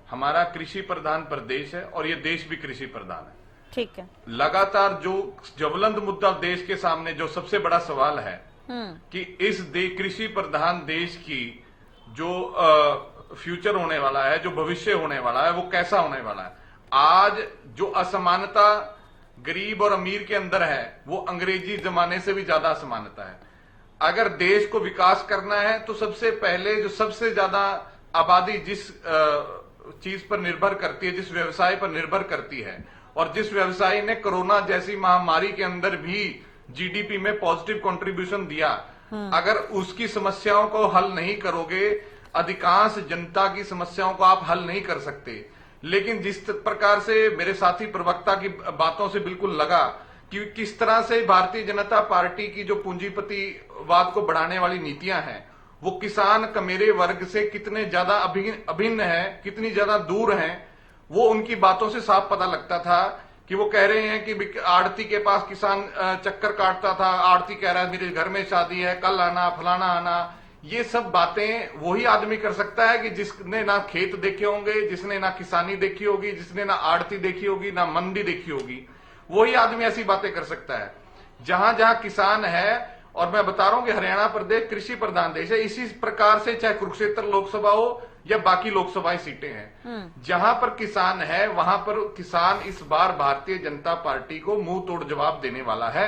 S12: हमारा कृषि प्रधान प्रदेश है और ये देश भी कृषि प्रधान है।
S1: ठीक है,
S12: लगातार जो ज्वलंत मुद्दा देश के सामने, जो सबसे बड़ा सवाल है कि इस कृषि प्रधान देश की जो फ्यूचर होने वाला है, जो भविष्य होने वाला है, वो कैसा होने वाला है। आज जो असमानता गरीब और अमीर के अंदर है, वो अंग्रेजी जमाने से भी ज्यादा असमानता है। अगर देश को विकास करना है तो सबसे पहले जो सबसे ज्यादा आबादी जिस चीज पर निर्भर करती है, जिस व्यवसाय पर निर्भर करती है, और जिस व्यवसाय ने कोरोना जैसी महामारी के अंदर भी जीडीपी में पॉजिटिव कंट्रीब्यूशन दिया, अगर उसकी समस्याओं को हल नहीं करोगे, अधिकांश जनता की समस्याओं को आप हल नहीं कर सकते। लेकिन जिस प्रकार से मेरे साथी प्रवक्ता की बातों से बिल्कुल लगा कि किस तरह से भारतीय जनता पार्टी की जो पूंजीपतिवाद को बढ़ाने वाली नीतियां हैं, वो किसान कमेरे वर्ग से कितने ज्यादा अभिन्न है, कितनी ज्यादा दूर हैं, वो उनकी बातों से साफ पता लगता था। कि वो कह रहे हैं कि आड़ती के पास किसान चक्कर काटता था, आड़ती कह रहा है मेरे घर में शादी है, कल आना, फलाना आना। ये सब बातें वही आदमी कर सकता है कि जिसने ना खेत देखे होंगे, जिसने ना किसानी देखी होगी, जिसने ना आड़ती देखी होगी, ना मंडी देखी होगी, वही आदमी ऐसी बातें कर सकता है। जहां जहां किसान है, और मैं बता रहा हूं कि हरियाणा प्रदेश कृषि प्रधान देश है, इसी प्रकार से चाहे कुरुक्षेत्र लोकसभा हो या बाकी लोकसभा सीटें हैं, जहां पर किसान है वहां पर किसान इस बार भारतीय जनता पार्टी को मुंह तोड़ जवाब देने वाला है।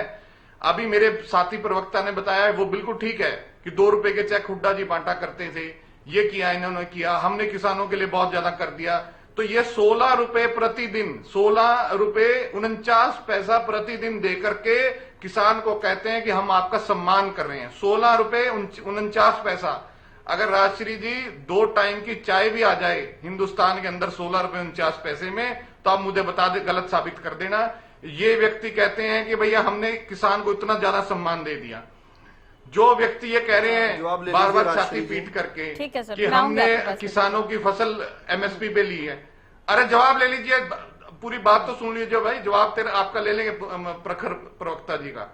S12: अभी मेरे साथी प्रवक्ता ने बताया है, वो बिल्कुल ठीक है कि 2 रुपए के चेक हुड्डा जी बांटा करते थे, ये किया इन्होंने किया, हमने किसानों के लिए बहुत ज्यादा कर दिया। तो ये 16 रुपए प्रतिदिन, 16 रुपए 49 पैसा प्रतिदिन दे करके किसान को कहते हैं कि हम आपका सम्मान कर रहे हैं। 16 रुपए 49 पैसा। अगर राजश्री जी 2 टाइम की चाय भी आ जाए हिंदुस्तान के अंदर 16 रुपए 49 पैसे में, तो आप मुझे बता दे, गलत साबित कर देना। ये व्यक्ति कहते हैं कि भैया हमने किसान को इतना ज्यादा सम्मान दे दिया। जो व्यक्ति ये कह रहे हैं बार बार छाती पीट करके कि हमने किसानों की फसल MSP पे ली है, अरे जवाब ले लीजिए, पूरी बात तो सुन लीजिए भाई, जवाब तेरा आपका ले लेंगे प्रखर प्रवक्ता जी का।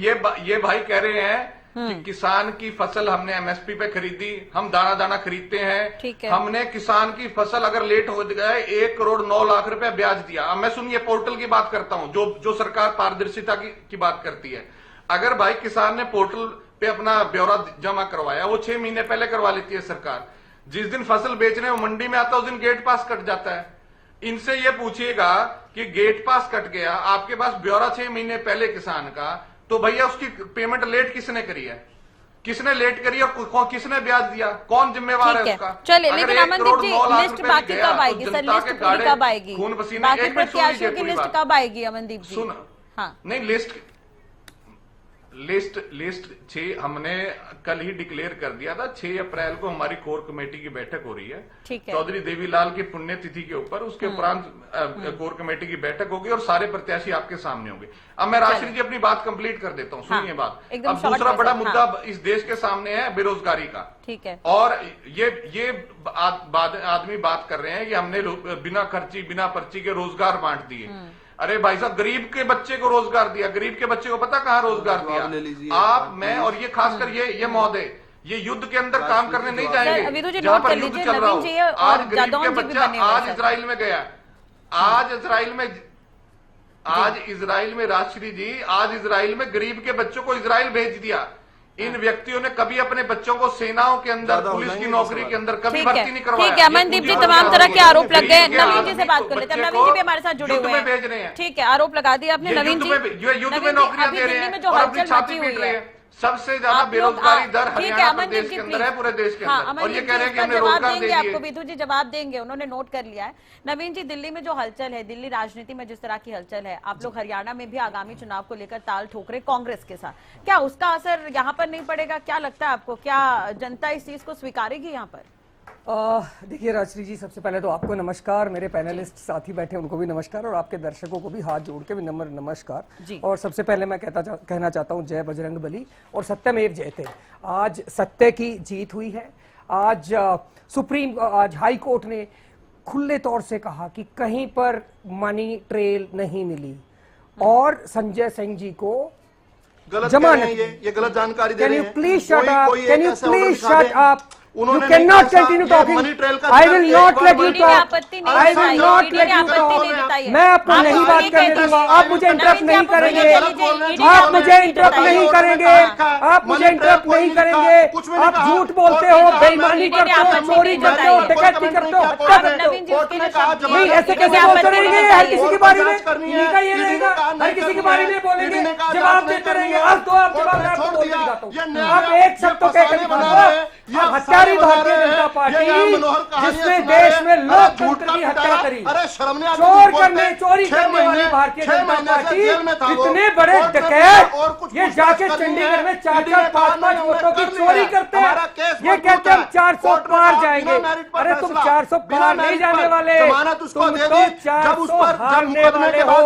S12: ये भाई कह रहे हैं कि किसान की फसल हमने MSP पे खरीदी, हम दाना दाना खरीदते हैं, हमने किसान की फसल अगर लेट हो गए 1 करोड़ 9 लाख रुपए ब्याज दिया। अब मैं सुनिए पोर्टल की बात करता हूं, जो सरकार पारदर्शिता की बात करती है। अगर भाई किसान ने पोर्टल पे अपना ब्यौरा जमा करवाया, वो 6 महीने पहले करवा लेती है सरकार। जिस दिन फसल बेचने वो मंडी में आता है, उस दिन गेट पास कट जाता है। इनसे ये पूछिएगा कि गेट पास कट गया, आपके पास ब्यौरा 6 महीने पहले किसान का, तो भैया उसकी पेमेंट लेट किसने करी है, किसने लेट करी और किसने ब्याज दिया, कौन जिम्मेवार है उसका?
S1: चलिए, लेकिन अमनदीप जी लिस्ट बाकी कब आएगी सर? लिस्ट पूरी कब आएगी? बाकी प्रत्याशियों की लिस्ट कब आएगी अमनदीप जी?
S12: सुन, हाँ नहीं, लिस्ट 6 हमने कल ही डिक्लेयर कर दिया था। 6 अप्रैल को हमारी कोर कमेटी की बैठक हो रही है, चौधरी देवीलाल की पुण्यतिथि के ऊपर। उसके उपरांत कोर कमेटी की बैठक होगी और सारे प्रत्याशी आपके सामने होंगे। अब मैं राजश्री जी अपनी बात कंप्लीट कर देता हूँ, सुनिए बात। अब दूसरा बड़ा मुद्दा इस देश के सामने है बेरोजगारी का।
S1: ठीक है।
S12: और ये आदमी बात कर रहे हैं कि हमने बिना खर्ची बिना पर्ची के रोजगार बांट दिए। अरे भाई साहब, गरीब के बच्चे को रोजगार दिया, गरीब के बच्चे को पता कहाँ रोजगार दिया? आप, मैं और ये खासकर ये महोदय, ये युद्ध के अंदर काम करने नहीं जाएंगे जहां पर युद्ध चल रहा हो। आज गरीब के बच्चा आज इजराइल में गया, आज इजराइल में राजश्री जी, आज इजराइल में गरीब के बच्चों को इजराइल भेज दिया। इन व्यक्तियों ने कभी अपने बच्चों को सेनाओं के अंदर, पुलिस की नौकरी के अंदर कभी भर्ती नहीं करवाया।
S1: ठीक है अमनदीप जी, तमाम तरह के आरोप लग गए। नवीन जी से बात कर लेते हैं, नवीन जी भी हमारे साथ जुड़े हुए हैं। ठीक है, आरोप लगा दिया आपने नवीन जी।
S12: युद्ध में नौकरियां दे रहे हैं और अपनी छाती पीट रहे हैं। सबसे ज्यादा बेरोजगारी दर हरियाणा प्रदेश के अंदर है, पूरे देश के अंदर। और ये कह रहे हैं कि हमने रोजगार दे दिए।
S1: आपको विधु जी जवाब देंगे, उन्होंने नोट कर लिया है। नवीन जी, दिल्ली में जो हलचल है, दिल्ली राजनीति में जिस तरह की हलचल है, आप लोग हरियाणा में भी आगामी चुनाव को लेकर ताल ठोक रहे कांग्रेस के साथ, क्या उसका असर यहाँ पर नहीं पड़ेगा? क्या लगता है आपको, क्या जनता इस चीज को स्वीकारेगी यहाँ पर?
S11: देखिए राजश्री जी, सबसे पहले तो आपको नमस्कार, मेरे पैनलिस्ट साथी बैठे उनको भी नमस्कार, और आपके दर्शकों को भी हाथ जोड़ के विनम्र नमस्कार। और सबसे पहले मैं कहना चाहता हूं जय बजरंग बली और सत्यमेव जयते। आज सत्य की जीत हुई है। आज आज हाई कोर्ट ने खुले तौर से कहा कि कहीं पर मनी ट्रेल नहीं मिली और संजय सिंह जी को जमानत।
S10: ये गलत जानकारी दे
S11: रहे हैं। Please shut up,
S10: can you please shut up?
S11: You cannot continue talking. I will not let you talk. I will not let you talk. मैं आपको नहीं बात करने दूंगा। आप मुझे इंटरप्ट नहीं करेंगे। आप मुझे इंटरप्ट नहीं करेंगे। आप मुझे इंटरप्ट नहीं करेंगे। आप झूठ बोलते हो, बेईमानी करते हो, चोरी करते हो, डकैती करते हो, हत्या करते हो। नहीं, ऐसे कैसे बोलते रहेंगे? हर किसी के बारे में इनका ये रहेगा, हर किसी के बारे में बोलेंगे, जवाब देते रहेंगे। आज तो आप जवाब, मैं आपको बोल के दिखाता हूँ। आप एक शब्द तो कहकर दिखाओ। हत्यारी भारतीय जनता पार्टी, जिसने देश में लोकतंत्र की हत्या करी, चोरी करने वाली भारतीय जनता पार्टी, इतने बड़े डकैत, ये जाके चंडीगढ़ में 4-4, 5-5 वोटों की चोरी करते हैं। ये कहते हैं 400 पार जाएंगे। अरे तुम 400 पार नहीं जाने वाले, तुम तो 400 हारने वाले हो।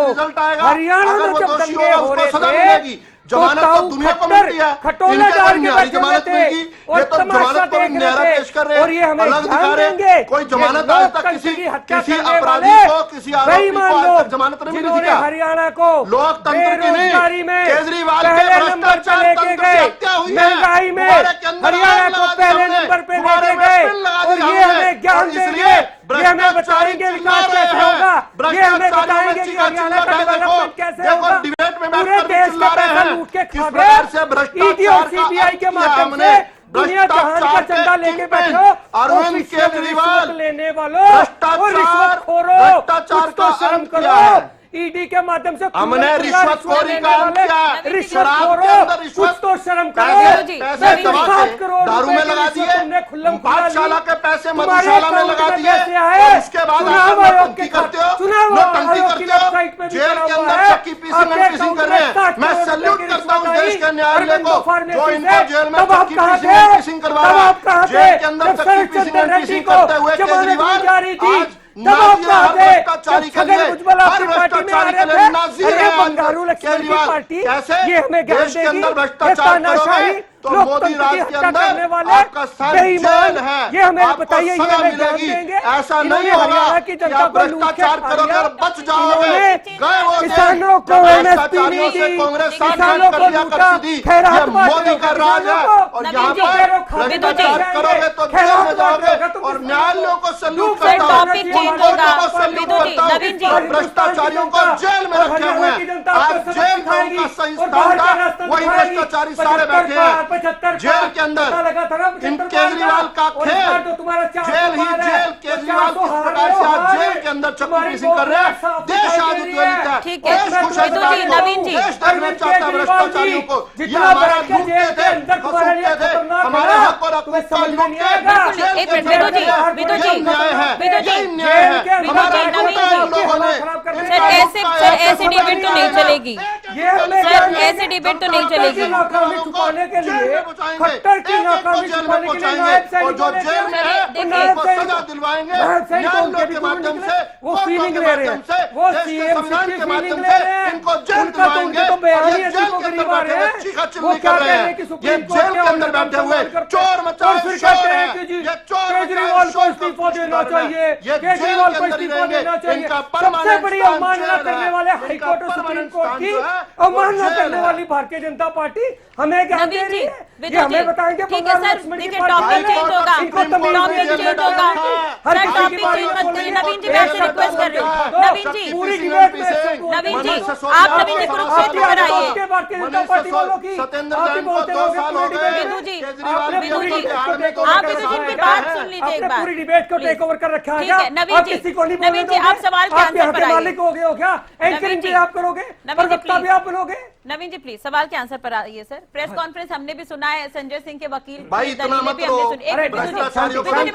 S11: हरियाणा में जब दंगे हो रहे थे तो दुनिया को मिलती है, खटोला डाल के बैठे हुए थे और तमाशा देख रहे थे। और ये हमें ध्यान देंगे,
S10: कोई जमानत आज तक किसी अपराधी को, किसी आरोपी को जमानत नहीं मिली थी।
S11: हरियाणा को
S10: लोकतंत्र
S11: में पहले नंबर पे लेके गए, महंगाई में हरियाणा को पहले नंबर पे लेके गए। और ये हमें ज्ञान देंगे, ये हमें बताएंगे विकास कैसे होगा, ये हमें बताएंगे कि हरियाणा का डेवलपमेंट कैसे होगा। पूरे देश का पैसा लूट के खा गए ईडी और सीबीआई के माध्यम से। दुनिया जहान का चंदा लेके बैठो,
S10: अरविंद केजरीवाल
S11: लेने वालों और रिश्वतखोरों,
S10: भ्रष्टाचार
S11: कुछ तो शर्म करो। ईडी के माध्यम से
S10: हमने रिश्वतखोरी का अंत किया,
S11: रिश्वतखोरों, कुछ तो शर्म करो।
S10: पैसे दबा के दारू में लगा दिए, पाठशाला के पैसे मधुशाला में लगा दिए, और उसके बाद आप नौटंकी करते हो, नौटंकी करते हो, जेल के अंदर चक्की पीसिंग कर रहे हैं। मैं सैल्यूट करता हूं देश के न्यायालय को जो इनको जेल में चक्की पीसिंग करवा रहा है। जेल के अंदर चक्की पीसिंग करते हुए केजरीवाल आज भ्रष्टाचारी के लिए, हर भ्रष्टाचारी के लिए नाज़ी है केजरीवाल। कैसे देश के अंदर भ्रष्टाचार करोगे तो मोदी राज के अंदर आपका सर जेल है,
S11: ये हमें
S10: आपको
S11: बताइए,
S10: सजा मिलेगी। ऐसा नहीं होगा कि आप भ्रष्टाचार करोगे और बच जाओगे। गए वो
S11: किसानों को
S10: भ्रष्टाचारियों से कांग्रेस साथ कर दिया करती थी, ये मोदी का राज है। और यहाँ पर भ्रष्टाचार करोगे तो जेल में जाओगे। और न्यायालयों को सैल्यूट करता हूँ, को सैल्यूट करता हूँ, भ्रष्टाचारियों को जेल में रखे हुए हैं। आज जेल का उनका सही स्थान था, वही भ्रष्टाचारी सारे बैठे हैं जेल के अंदर। इन केजरीवाल का खेल, जेल ही जेल, केजरीवाल किस प्रकार से आज जेल के अंदर चक्की पीसिंग कर रहे हैं। देश आज उद्वेलित है, देश खुश है, देश देखना चाहता है भ्रष्टाचारियों को। ये हमारा लूटते थे, खसूटते थे, हमारे हक और हकूक का लूट के जेल के अंदर यही न्याय है, यही न्याय है। हमारा लूटा इन लोगों ने।
S1: ऐसे डिबेट तो नहीं चलेगी सर, ऐसे डिबेट तो नहीं चलेगी।
S11: छुपाने के लिए, खट्टर की नाकामी छुपाने के लिए
S10: और जो जेल में है उनको सजा दिलवाएंगे न्यायालयों के माध्यम से,
S11: वो फीलिंग ले रहे हैं, वो
S10: संविधान के माध्यम से इनको जेल दिलवाएंगे। और ये जेल के अंदर बैठे हुए चीखा चिल्ली कर रहे हैं, ये जेल के अंदर बैठे हुए चोर मचाए शोर है, ये चोर
S11: केजरीवाल को इस्तीफा देना चाहिए, केजरीवाल को इस्तीफा देना चाहिए। सबसे बड़ी अवमानना करने वाले हाईकोर्ट और सुप्रीम कोर्ट की अवमानना करने वाली भारतीय जनता पार्टी हमें क्या दे रही है, ये हमें बताएंगे।
S1: ठीक है सर, देखिए टॉपिक चेंज होगा, टॉपिक चेंज होगा सर, टॉपिक चेंज मत करिए। नवीन जी मैं आपसे रिक्वेस्ट कर रही हूँ, नवीन जी, नवीन जी आप नवीन जी कुरुक्षेत्र में आइए। विदु जी, आप विदु जी की बात सुन लीजिए एक बार।
S11: पूरी डिबेट को टेक ओवर कर रखा है।
S1: ठीक है नवीन जी आप सवाल के आंसर पर आइए।
S11: मालिक हो गए हो क्या? एंकरिंग भी आप करोगे, प्रवक्ता भी आप बनोगे।
S1: नवीन जी प्लीज सवाल के आंसर पर आइए सर। प्रेस कॉन्फ्रेंस हमने भी सुना है, संजय सिंह के वकील
S10: भाई इतना मत करो।
S1: मैं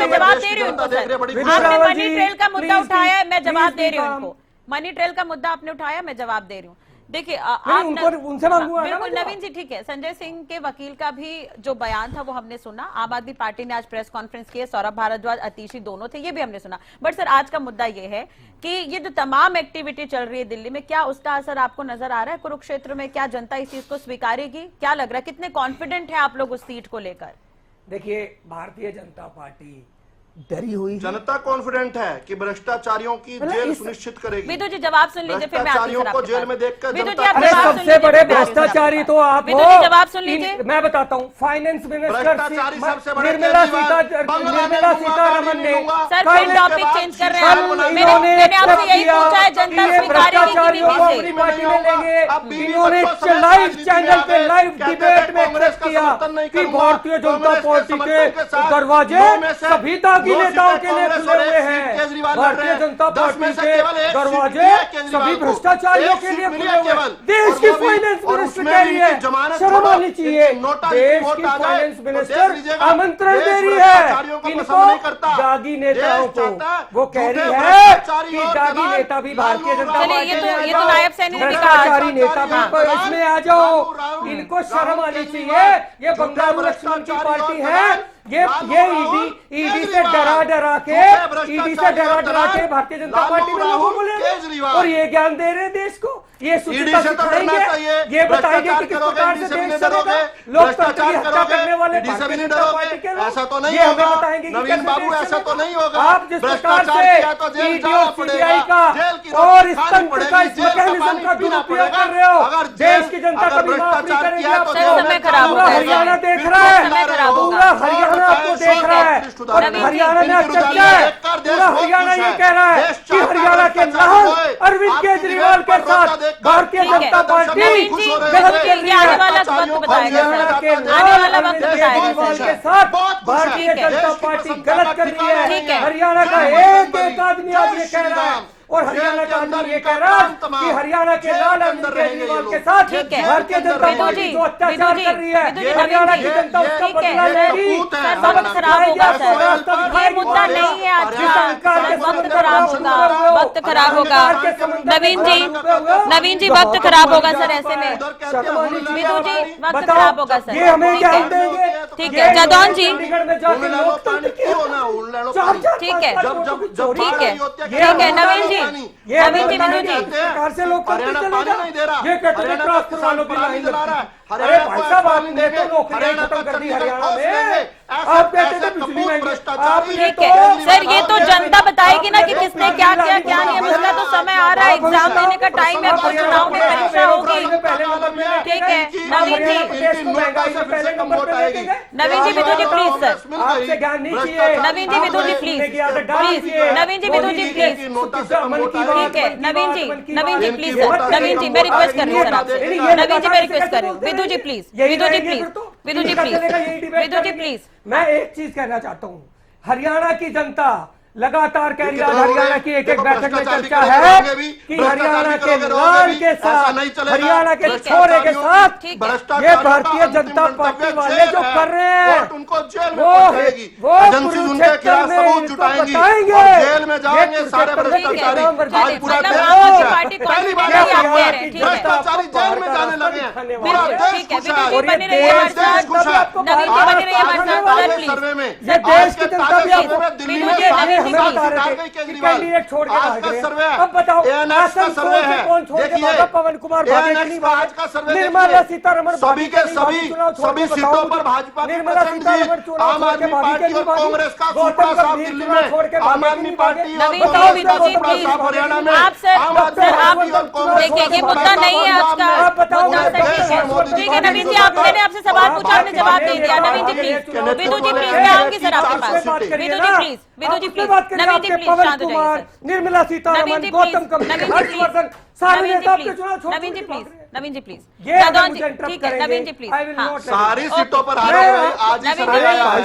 S1: जवाब दे रही हूँ उनको सर। आपने मनी ट्रेल का मुद्दा उठाया है, मैं जवाब दे रही हूँ उनको। मनी ट्रेल का मुद्दा आपने उठाया, मैं जवाब दे रही हूँ। देखिए
S11: उनसे मांगूंगा
S1: बिल्कुल नवीन जी ठीक है। संजय सिंह के वकील का भी जो बयान था वो हमने सुना। आम आदमी पार्टी ने आज प्रेस कॉन्फ्रेंस की है, सौरभ भारद्वाज अतीशी दोनों थे, ये भी हमने सुना। बट सर आज का मुद्दा ये है कि ये जो तमाम एक्टिविटी चल रही है दिल्ली में, क्या उसका असर आपको नजर आ रहा है कुरुक्षेत्र में? क्या जनता इस चीज को स्वीकारेगी? क्या लग रहा है, कितने कॉन्फिडेंट है आप लोग उस सीट को लेकर?
S11: देखिए भारतीय जनता पार्टी डरी हुई,
S10: जनता कॉन्फिडेंट है कि भ्रष्टाचारियों की जेल सुनिश्चित करेगी।
S1: विदु जी जवाब सुन लीजिए, फिर मैं
S10: भ्रष्टाचारियों को जेल में देखकर
S11: सबसे बड़े भ्रष्टाचारी तो आप हो।
S1: जवाब सुन लीजिए,
S11: मैं बताता हूँ। फाइनेंस मिनिस्टर
S10: निर्मला
S11: सीतारमन ने
S1: सर फिर टॉपिक चेंज कर रहे हैं। मैंने आपसे यही पूछा है, जनता
S11: भ्रष्टाचारियों को अपनी पार्टी में लेंगे। इन्होंने लाइव चैनल पे लाइव डिबेट में एक्सप्रेस किया कि भारतीय जनता पार्टी के दरवाजे सभी दागी नेताओं के लिए खुले हुए हैं। भारतीय जनता पार्टी के दरवाजे सभी भ्रष्टाचारियों के लिए खुले हुए हैं। देश की फाइनेंस मिनिस्टर कह रही है, शर्म आनी चाहिए। देश की फाइनेंस मिनिस्टर आमंत्रण दे रही है इनको, दागी नेताओं को। वो कह रही है कि दागी नेता भी भारतीय जनता पार्टी भ्रष्टाचारी नेता भी इसमें आ जाओ। इनको शर्म आनी चाहिए। ये बंगारू लक्ष्मण की पार्टी है। ये ईडी से डरा के भारतीय जनता पार्टी में लोगों को ले और ये ज्ञान दे रहे हैं देश को। ये सूचिता सिखाएंगे, ये बताएंगे कि किस प्रकार से देश चलेगा। लोकतंत्र की हत्या करने वाले भारतीय जनता पार्टी के लोग
S10: ऐसा तो नहीं
S11: ये
S10: होगा।
S11: हमें बताएंगे कि
S10: नवीन बाबू ऐसा तो नहीं होगा।
S11: आप जिस प्रकार से ईडी और सीबीआई का और इस तंत्र का, इस मैकेनिज्म का दुरुपयोग कर रहे हो, देश की जनता कभी माफ नहीं करेगी आपको। पूरा हरियाणा देख रहा है, पूरा हरियाणा आपको देख रहा है। और हरियाणा में चर्चा है, पूरा हरियाणा ये कह रहा है कि हरियाणा के लाहौल अरविंद केजरीवाल के साथ भारतीय जनता पार्टी गलत कर रही है।
S1: आने वाला वक्त बताएगा सर, आने वाला वक्त बताएगा सर।
S11: के साथ भारतीय जनता पार्टी गलत कर रही है। हरियाणा का एक एक आदमी आज ये कह रहा है, और हरियाणा का आदमी ये कह रहा है कि हरियाणा के लाल अरविंद केजरीवाल के साथ भारतीय जनता पार्टी जो अत्याचार कर रही है, हरियाणा की जनता उसका बदला लेगी।
S1: वक्त खराब होगा सर, ये मुद्दा नहीं है आज का, वक्त खराब होगा, वक्त खराब होगा। नवीन जी वक्त खराब होगा सर, ऐसे में विदु जी वक्त खराब होगा सर।
S11: ये हमें क्या देंगे?
S1: ठीक है जदौन जी,
S11: ठीक है
S1: ठीक है ठीक है नवीन जी, नवीन जी विदु जी
S11: सरकार से लोकतंत्र चलेगा। ये कहते वालों की लाइन लगा रहा है। अरे भाई साहब, आपने तो नौकरियां खत्म कर दी हरियाणा में, आप कहते थे बिजली महंगी।
S1: ठीक है सर, ये तो जनता बताएगी ना कि किसने क्या किया क्या नहीं। उसका तो समय आ रहा है, एग्जाम देने का टाइम है, तो चुनाव में परीक्षा होगी। ठीक है नवीन जी, नवीन जी विदु जी प्लीज सर,
S11: आपसे ज्ञान नहीं चाहिए।
S1: Naveen ji Vidu ji please, please Naveen ji Vidu ji please. ठीक है नवीन जी प्लीज सर, नवीन जी मैं रिक्वेस्ट कर रही हूँ सर आपसे, नवीन जी मैं रिक्वेस्ट कर रही हूँ। Vidu ji please, Vidu ji please, Vidu ji please, Vidu ji please.
S11: मैं एक चीज कहना चाहता हूँ, हरियाणा की जनता लगातार कह रही है, हरियाणा की एक एक बैठक में चर्चा है कि हरियाणा के लाल के साथ, हरियाणा के छोरे के साथ ये भारतीय जनता पार्टी वाले जो कर रहे हैं
S10: उनको जेल में
S11: वो
S10: कुरुक्षेत्र में
S11: इनको बताएंगे,
S10: जेल में जाएंगे सारे भ्रष्टाचारी। आज पूरा भ्रष्टाचारी जेल में जाने लगे हैं, पूरा देश खुश है। सर्वे में
S11: ये देश की जनता भी आपको
S10: दिल्ली में
S11: हमें बता रहे थे कि कैंडिडेट छोड़ के भाग रहे हैं। अब बताओ आसनसोल से कौन छोड़ के भागा? पवन कुमार भागे कि नहीं भागे? निर्मला सीतारमण
S10: सभी के सभी सीटों पर भाजपा की परसेंट जीत, आम आदमी पार्टी और कांग्रेस का सुपड़ा साफ दिल्ली में, आम आदमी पार्टी और कांग्रेस का सुपड़ा साफ हरियाणा में, आम आदमी पार्टी और कांग्रेस
S1: देखिए ये मुद्दा नहीं है आज का। ठीक है नवीन जी, मैंने आपसे सवाल पूछा, आपने जवाब दे दिया। नवीन जी प्लीज, विदु जी प्लीज, मैं आऊंगी सर आपके पास। Vidu ji please, Vidu ji please, Naveen ji please शांत हो जाइए सर।
S11: निर्मला सीतारमण, गौतम गंभीर, हर्षवर्धन, सारे नेता आपके चुनाव छोड़,
S1: नवीन जी प्लीज, नवीन जी प्लीज,
S11: ठीक
S1: है नवीन जी प्लीज।
S10: सारी सीटों पर हारे हुए आज ही सर्वे आया है।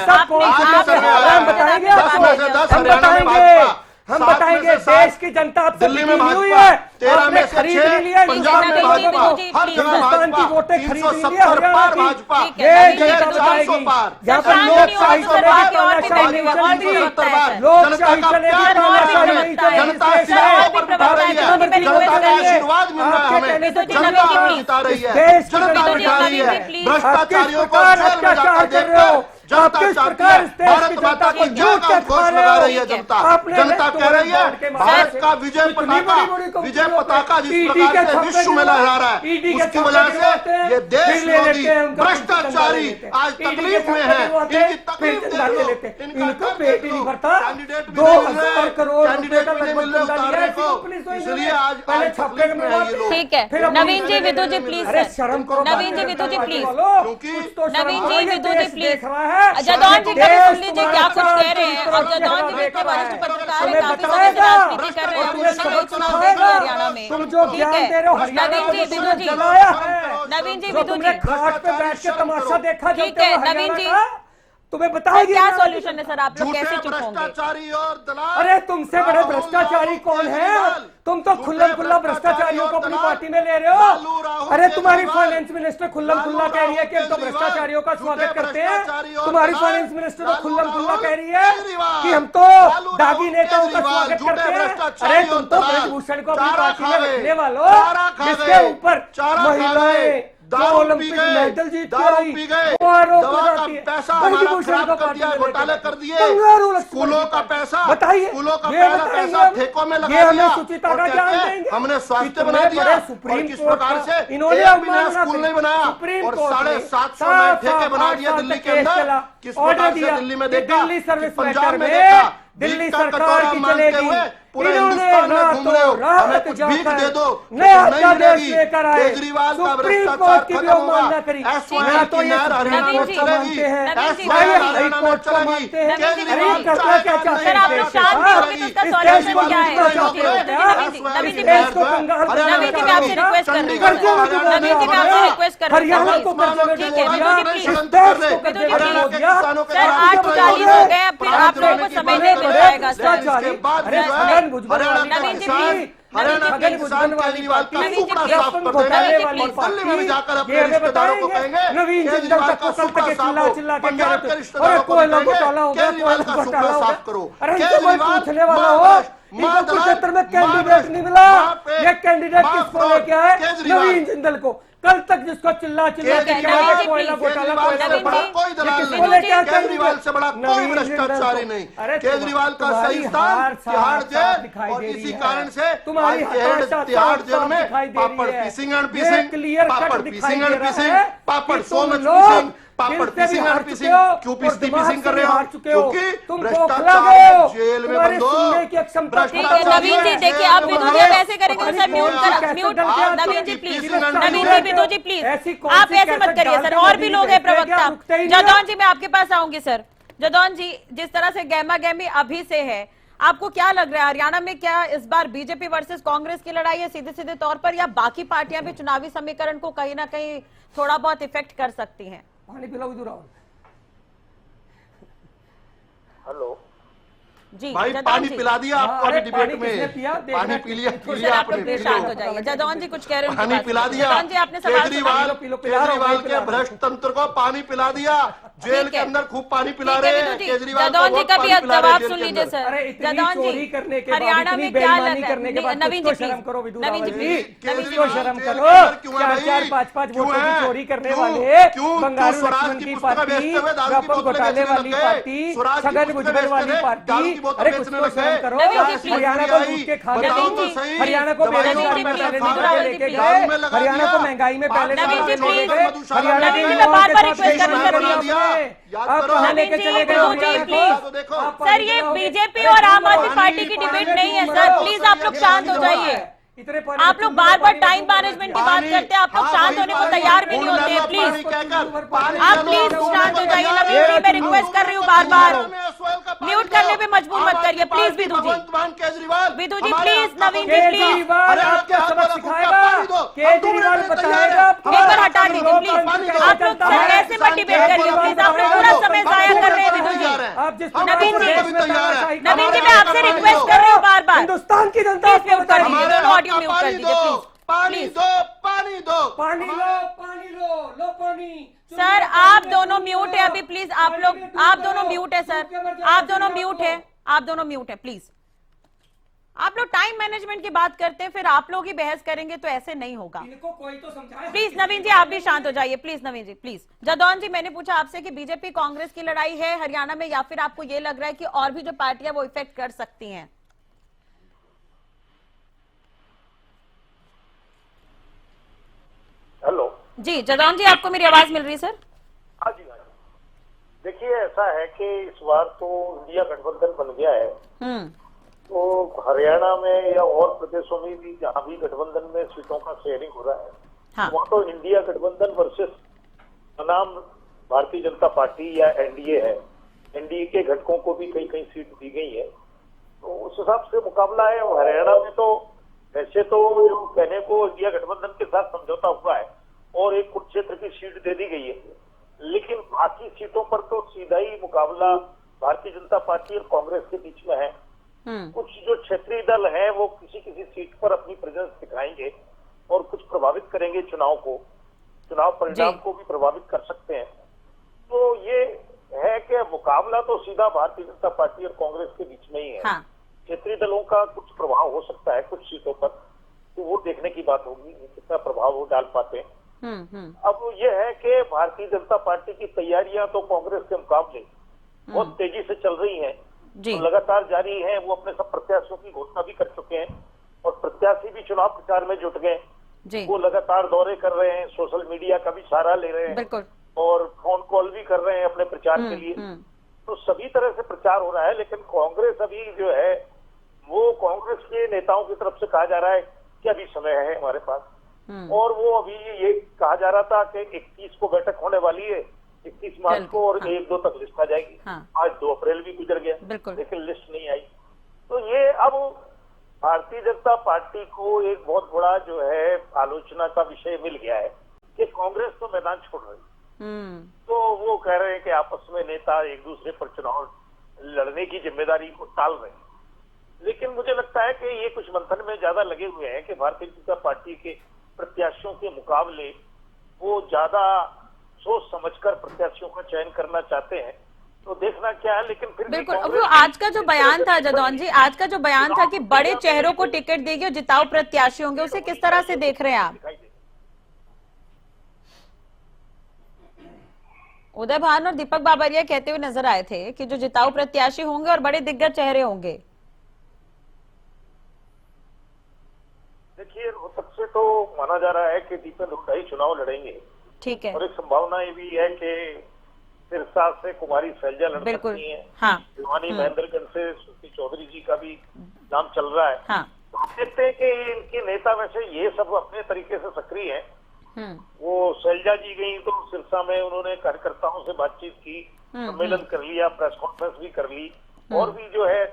S11: हम बताएंगे देश की जनता आपसे
S10: दिल्ली में
S11: हुई है,
S10: 13 में से
S11: खरीद
S10: 6,
S11: लिया,
S10: पंजाब में भाजपा, हर जगह भाजपा, 370 पार भाजपा,
S11: ये जनता बताएगी। यहाँ पर लोकशाही चलेगी, लोकशाही चलेगी,
S10: जनता सीमाओं पर बिठा रही है, जनता का आशीर्वाद मिल रहा है हमें, जनता जिता रही है, जनता बिठा रही है, भ्रष्टाचारियों को जेल में जाकर देखकर जनता चाहती है, भारत माता की जय का घोष लगा रही है जनता। जनता कह रही है भारत का विजय पताका जिस प्रकार से विश्व में लहरा रहा है, उसकी वजह से ये देशद्रोही भ्रष्टाचारी आज तकलीफ में है। इनकी तकलीफ
S11: इनको पेट ही नहीं भरता,
S10: कैंडिडेट
S11: 2000 करोड़
S10: कैंडिडेट भी नहीं मिल रहे उतारने को, इसलिए आज
S11: छापे में ये लोग।
S1: ठीक है नवीन जी विदु जी प्लीज,
S11: शर्म करो।
S1: नवीन जी विदु जी प्लीज,
S10: क्योंकि
S1: नवीन जी विदु जी प्लीज, जदौन जी का सुन लीजिए क्या कुछ कह रहे हैं। और जदौन जी इतने वरिष्ठ पत्रकार हैं, काफी समय से राजनीति कर रहे हैं, मुश्किल चुनाव देख रहे हैं हरियाणा में।
S11: तुम जो ज्ञान दे रहे हो
S1: नवीन जी विदु जी, नवीन जी विदु जी,
S11: घाट पे बैठ के तमाशा देखा।
S1: ठीक है नवीन जी,
S11: तुम्हें बताएगी
S1: क्या सॉल्यूशन है सर, आप लोग कैसे चुप होंगे?
S10: भ्रष्टाचारी और दलाल,
S11: अरे तुमसे बड़े भ्रष्टाचारी कौन है? तुम तो खुल्लम खुल्ला भ्रष्टाचारियों को अपनी पार्टी में ले रहे हो। अरे तुम्हारी फाइनेंस मिनिस्टर खुल्लम खुल्ला कह रही है कि हम तो भ्रष्टाचारियों का स्वागत करते हैं। तुम्हारी फाइनेंस मिनिस्टर तो खुल्लम खुल्ला कह रही है कि हम तो दागी नेताओं का स्वागत करते हैं। अरे तुम तो ब्रजभूषण को अपनी पार्टी में रखने वालों, जिसके ऊपर महिलाएं ओलंपिक मेडल जीत के आई,
S10: पैसा खराब कर दिया, घोटाले कर दिए, स्कूलों का पैसा,
S11: बताइए,
S10: स्कूलों का पैसा ठेकों में लगा दिया, हमने स्वास्थ्य बना दिया और किस प्रकार से एक भी नया स्कूल नहीं बनाया और 750 नए ठेके बना दिया दिल्ली के अंदर। किस प्रकार से दिल्ली में देखा, पंजाब में देखा, दिल्ली सरकार की चलेगी, पूरे हिंदुस्तान में घूम रहे हो, हमें कुछ भीख दे दो, नया अध्यादेश लेकर आए, सुप्रीम कोर्ट की भी अवमानना करी, एसवाईएल की नहर हरियाणा में चलेगी, एसवाईएल हरियाणा में चलेगी, केजरीवाल चाहे
S1: उसका सॉल्यूशन क्या है? नवीन जी मैं आपसे रिक्वेस्ट कर रही हूँ, नवीन जी मैं आपसे रिक्वेस्ट कर रही हूँ, ठीक है सर 8:40 हो गए, फिर आप लोगों को समय नहीं मिल पाएगा सर। नवीन जी प्लीज,
S10: हरियाणा के किसान केजरीवाल का सुपड़ा साफ कर देंगे और दिल्ली में जाकर अपने रिश्तेदारों को कहेंगे केजरीवाल का सुपड़ा साफ करो, पंजाब के रिश्तेदारों को कहेंगे केजरीवाल का सुपड़ा साफ करो। केजरीवाल
S11: कुरुक्षेत्र में कैंडिडेट नहीं मिला, ये कैंडिडेट किसको लेके आए? नवीन जिंदल को। कल तक जिसको चिल्ला चिल्ला
S10: कोयला घोटाला कोई दलाल नहीं, केजरीवाल से बड़ा कोई भ्रष्टाचारी नहीं। केजरीवाल का सही स्थान तिहाड़ जेल और इसी कारण से तिहाड़ जेल में पापड़ पीसिंग एंड पीसिंग, पापड़ पीसिंग एंड पीसिंग, पापड़ सो मच पीसिंग, पापड़ पीसिंग एंड पीसिंग। क्यों पिसती पीसिंग कर रहे हो? क्योंकि भ्रष्टाचार जेल में बंद हो।
S1: नवीन जी देखिए, आप विदु जी ऐसे करेंगे तो sir mute. Naveen ji please, Naveen ji Vidu ji please, आप ऐसे मत करिए सर, और भी लोग हैं प्रवक्ता। जदौन जी मैं आपके पास आऊंगी सर। जदौन जी, जिस तरह से गहमा गहमी अभी से है, आपको क्या लग रहा है हरियाणा में क्या इस बार बीजेपी वर्सेस कांग्रेस की लड़ाई है सीधे सीधे तौर पर, या बाकी पार्टियां भी चुनावी समीकरण को कहीं ना कहीं थोड़ा बहुत इफेक्ट कर सकती हैं?
S11: पानी पिलाओ विदु राहुल।
S10: हेलो
S1: जी
S10: भाई, पानी पिला दिया आपको अभी डिबेट में, पानी पी लिया आपने।
S1: शांत हो जाइए। जदौन जी कुछ कह रहे हैं,
S10: पानी पिला दिया।
S1: जदौन जी आपने सवाल
S10: केजरीवाल के भ्रष्ट तंत्र को पानी पिला दिया, जेल के अंदर खूब पानी पिला रहे हैं केजरीवाल।
S1: जदौन जी का भी जवाब सुन लीजिए सर। जदौन जी हरियाणा में क्या लग रहा है? नवीन जी
S11: शर्म करो विदु,
S1: नवीन जी प्लीज,
S11: नवीन जी शर्म करो। 4-4, 5-5 वोटों की चोरी करने वाले बंगारू लक्ष्मण की पार्टी, व्यापक घोटाले वाली पार्टी, छगन भुजबल वाली पार्टी, अरे कुछ तो शर्म करो। हरियाणा को लूट के खा गए, हरियाणा को बेरोजगार में पहले नंबर पे लेके गए, हरियाणा को महंगाई में पहले नंबर पे लेके गए, हरियाणा की आप कहां लेके चले गए?
S1: सर ये बीजेपी और आम आदमी पार्टी की डिबेट नहीं है सर, प्लीज आप लोग शांत हो जाइए। आप लोग बार बार टाइम मैनेजमेंट की बात करते हैं, आप लोग शांत होने को तैयार भी नहीं होते हैं। प्लीज आप प्लीज शांत हो जाइए। नवीन जी मैं रिक्वेस्ट कर रही हूँ बार बार, म्यूट करने पे मजबूर मत करिए please. Vidu ji, Vidu ji please, Naveen ji please,
S11: आपको सबक सिखाएगा केजरीवाल, बताएगा।
S1: एक बार हटा दीजिए प्लीज। आप लोग सर ऐसे मत डिबेट करिए प्लीज, आप लोग पूरा समय जाया कर रहे हैं। विदु जी, नवीन जी मैं आपसे रिक्वेस्ट कर रही हूँ बार बार,
S11: हिंदुस्तान की जनता
S1: ऑडियो म्यूट कर दीजिए प्लीज।
S10: पानी दो, पानी दो,
S11: पानी लो, पानी लो पानी।
S1: सर आप दोनों म्यूट है अभी प्लीज, आप लोग, आप दोनों म्यूट है सर, आप दोनों म्यूट है, आप दोनों म्यूट है प्लीज। आप लोग टाइम मैनेजमेंट की बात करते हैं, फिर आप लोग ही बहस करेंगे तो ऐसे नहीं होगा।
S11: इनको कोई तो समझाए।
S1: प्लीज नवीन जी आप भी शांत हो जाइए प्लीज। नवीन जी प्लीज। जदौन जी मैंने पूछा आपसे कि बीजेपी कांग्रेस की लड़ाई है हरियाणा में, या फिर आपको ये लग रहा है कि और भी जो पार्टियां वो इफेक्ट कर सकती हैं?
S13: हेलो
S1: जी जदौन जी, आपको मेरी आवाज मिल रही है सर?
S13: हाँ जी, हाँ जी। देखिए ऐसा है कि इस बार तो इंडिया गठबंधन बन गया है, तो हरियाणा में या और प्रदेशों में भी जहाँ भी गठबंधन में सीटों का शेयरिंग हो रहा है,
S1: हाँ।
S13: वहाँ तो इंडिया गठबंधन वर्सेस बनाम भारतीय जनता पार्टी या एनडीए है। एनडीए के घटकों को भी कई कई सीट दी गई है, तो उस हिसाब से मुकाबला है। हरियाणा में तो वैसे तो जो कहने को इंडिया गठबंधन के साथ समझौता हुआ है और एक कुरुक्षेत्र की सीट दे दी गई है, लेकिन बाकी सीटों पर तो सीधा ही मुकाबला भारतीय जनता पार्टी और कांग्रेस के बीच में है। कुछ जो क्षेत्रीय दल हैं वो किसी किसी सीट पर अपनी प्रेजेंस दिखाएंगे और कुछ प्रभावित करेंगे चुनाव को, चुनाव परिणाम को भी प्रभावित कर सकते हैं। तो ये है कि मुकाबला तो सीधा भारतीय जनता पार्टी और कांग्रेस के बीच में ही है। हाँ। क्षेत्रीय दलों का कुछ प्रभाव हो सकता है कुछ सीटों पर, तो वो देखने की बात होगी कितना प्रभाव वो डाल पाते हैं। अब ये है कि भारतीय जनता पार्टी की तैयारियां तो कांग्रेस के मुकाबले बहुत तेजी से चल रही हैं, तो लगातार जारी है। वो अपने सब प्रत्याशियों की घोषणा भी कर चुके हैं और प्रत्याशी भी चुनाव प्रचार में जुट गए। वो लगातार दौरे कर रहे हैं, सोशल मीडिया का भी सहारा ले रहे हैं और फोन कॉल भी कर रहे हैं अपने प्रचार के लिए। तो सभी तरह से प्रचार हो रहा है, लेकिन कांग्रेस अभी जो है वो कांग्रेस के नेताओं की तरफ से कहा जा रहा है कि अभी समय है हमारे पास, और वो अभी ये कहा जा रहा था कि 21 को बैठक होने वाली है, 21 मार्च को, और 1-2 तक लिस्ट आ जाएगी। आज 2 अप्रैल भी गुजर गया लेकिन लिस्ट नहीं आई। तो ये भारतीय जनता पार्टी को एक बहुत बड़ा जो है आलोचना का विषय मिल गया है कि कांग्रेस तो मैदान छोड़ रही है। तो वो कह रहे हैं कि आपस में नेता एक दूसरे पर चुनाव लड़ने की जिम्मेदारी को टाल रहे हैं। लेकिन मुझे लगता है कि ये कुछ मंथन में ज्यादा लगे हुए हैं कि भारतीय जनता पार्टी के प्रत्याशियों के मुकाबले वो ज्यादा सोच समझकर प्रत्याशियों का चयन करना चाहते हैं। तो देखना क्या है, लेकिन फिर
S1: बिल्कुल। अब वो आज का जो बयान था जदौन जी, आज का जो बयान था कि बड़े चेहरों को टिकट देगी और जिताऊ प्रत्याशी होंगे, उसे किस तरह से देख रहे हैं आप? उदय भान और दीपक बाबरिया कहते हुए नजर आए थे कि जो जिताऊ प्रत्याशी होंगे और बड़े दिग्गज चेहरे होंगे।
S13: देखिए, रोहतक से तो माना जा रहा है कि दीपक हुड्डा ही चुनाव लड़ेंगे।
S1: ठीक है।
S13: और एक संभावना ये भी है कि सिरसा से कुमारी शैलजा लड़ सकती हैं।
S1: हाँ।
S13: भिवानी महेंद्रगढ़ से सुश्री चौधरी जी का भी नाम चल रहा है।
S1: हाँ।
S13: तो हम देखते हैं कि इनके नेता वैसे ये सब अपने तरीके से सक्रिय हैं। वो शैलजा जी गई तो सिरसा में उन्होंने कार्यकर्ताओं से बातचीत की, सम्मेलन कर लिया, प्रेस कॉन्फ्रेंस भी कर ली, और भी जो है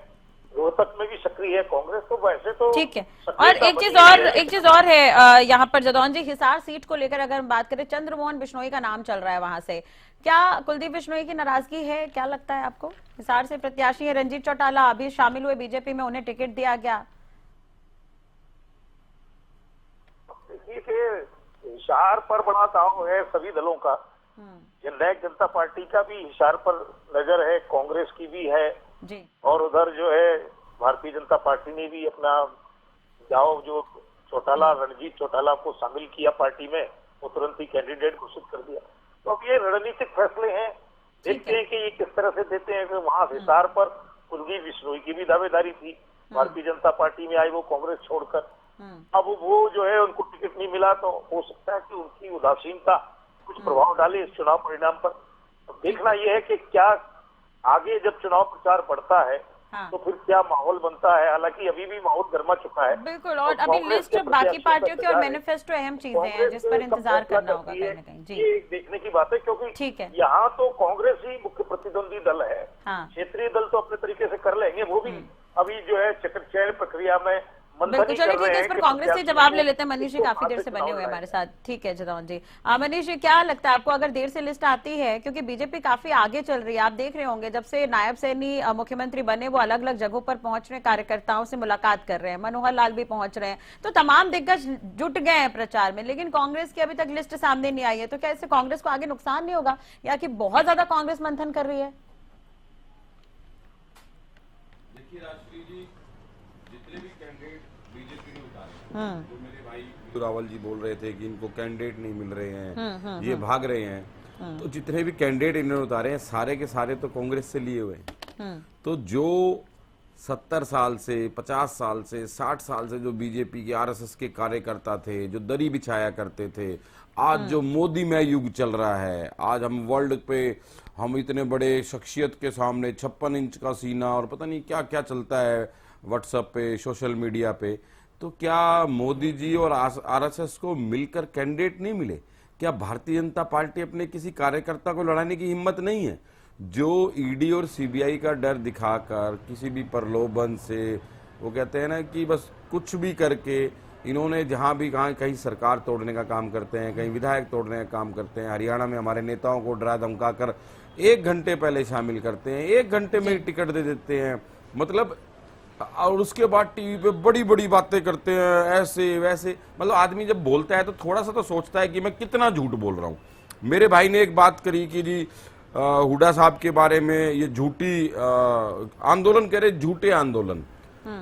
S13: रोहतक में भी सक्रिय है कांग्रेस। तो वैसे तो
S1: ठीक है। और एक चीज और है यहाँ पर जदौन जी, हिसार सीट को लेकर अगर हम बात करें, चंद्रमोहन बिश्नोई का नाम चल रहा है वहां से, क्या कुलदीप बिश्नोई की नाराजगी है? क्या लगता है आपको? हिसार से प्रत्याशी है रंजीत चौटाला, अभी शामिल हुए बीजेपी में, उन्हें टिकट दिया गया।
S13: देखिए, हिसार पर बड़ा दाव है सभी दलों का। जननायक जनता पार्टी का भी हिसार पर नजर है, कांग्रेस की भी है
S1: जी।
S13: और उधर जो है भारतीय जनता पार्टी ने भी अपना दाव, जो चौटाला, रणजीत चौटाला को शामिल किया पार्टी में, वो तुरंत ही कैंडिडेट घोषित कर दिया। तो अब ये रणनीतिक फैसले हैं, देखते हैं कि ये किस तरह से देते हैं। वहां हिसार पर कुलदीप बिश्नोई की भी दावेदारी थी, भारतीय जनता पार्टी में आई वो कांग्रेस छोड़कर। अब वो जो है उनको टिकट नहीं मिला, तो हो सकता है कि उनकी उदासीनता कुछ प्रभाव डाले इस चुनाव परिणाम पर। तो देखना यह है कि क्या आगे जब चुनाव प्रचार बढ़ता है तो फिर क्या माहौल बनता है। हालांकि अभी भी माहौल गर्मा चुका है।
S1: बिल्कुल। और अभी लिस्ट बाकी पार्टियों की और मैनिफेस्टो अहम चीजें हैं जिस पर इंतजार करना होगा कहीं ना कहीं। जी,
S13: ये देखने की बात है, क्योंकि
S1: ठीक है,
S13: यहाँ तो कांग्रेस ही मुख्य प्रतिद्वंदी दल है। क्षेत्रीय दल तो अपने तरीके से कर लेंगे, वो भी अभी जो है चयन प्रक्रिया में
S1: बिल्कुल। चलिए ठीक है, इस पर कांग्रेस से जवाब ले लेते हैं। मनीष जी काफी देर से बने हुए हमारे साथ। ठीक है जदौन जी। मनीष जी, क्या लगता है आपको, अगर देर से लिस्ट आती है, क्योंकि बीजेपी काफी आगे चल रही है, आप देख रहे होंगे जब से नायब सैनी मुख्यमंत्री बने वो अलग अलग जगहों पर पहुंच रहे हैं, कार्यकर्ताओं से मुलाकात कर रहे हैं, मनोहर लाल भी पहुंच रहे हैं, तो तमाम दिग्गज जुट गए हैं प्रचार में, लेकिन कांग्रेस की अभी तक लिस्ट सामने नहीं आई है। तो क्या इससे कांग्रेस को आगे नुकसान नहीं होगा, या कि बहुत ज्यादा कांग्रेस मंथन कर रही है?
S9: देखिए राष्ट्रीय जी, जितने भी कैंडिडेट बीजेपी ने उतारे, जो मेरे भाई रावल जी बोल रहे थे कि इनको कैंडिडेट नहीं मिल रहे हैं, ये भाग रहे हैं, तो जितने भी कैंडिडेट इन्होंने उतारे हैं सारे के सारे तो कांग्रेस से लिए हुए हैं। तो जो 70 साल से, 50 साल से, 60 साल से जो बीजेपी के, आरएसएस के कार्यकर्ता थे, जो दरी बिछाया करते थे, आज जो मोदी में युग चल रहा है, आज हम वर्ल्ड पे, हम इतने बड़े शख्सियत के सामने 56 इंच का सीना और पता नहीं क्या क्या चलता है व्हाट्सएप पे, सोशल मीडिया पे, तो क्या मोदी जी और आरएसएस को मिलकर कैंडिडेट नहीं मिले? क्या भारतीय जनता पार्टी अपने किसी कार्यकर्ता को लड़ाने की हिम्मत नहीं है? जो ईडी और सीबीआई का डर दिखाकर, किसी भी प्रलोभन से, वो कहते हैं ना कि बस कुछ भी करके, इन्होंने जहां भी कहा, कहीं सरकार तोड़ने का काम करते हैं, कहीं विधायक तोड़ने का काम करते हैं। हरियाणा में हमारे नेताओं को डरा धमका कर 1 घंटे पहले शामिल करते हैं, 1 घंटे में टिकट दे देते हैं, मतलब, और उसके बाद टीवी पे बड़ी बड़ी बातें करते हैं, ऐसे वैसे। मतलब आदमी जब बोलता है तो थोड़ा सा तो सोचता है कि मैं कितना झूठ बोल रहा हूँ। मेरे भाई ने एक बात करी कि जी हुड्डा साहब के बारे में, ये झूठी आंदोलन कह रहे, झूठे आंदोलन।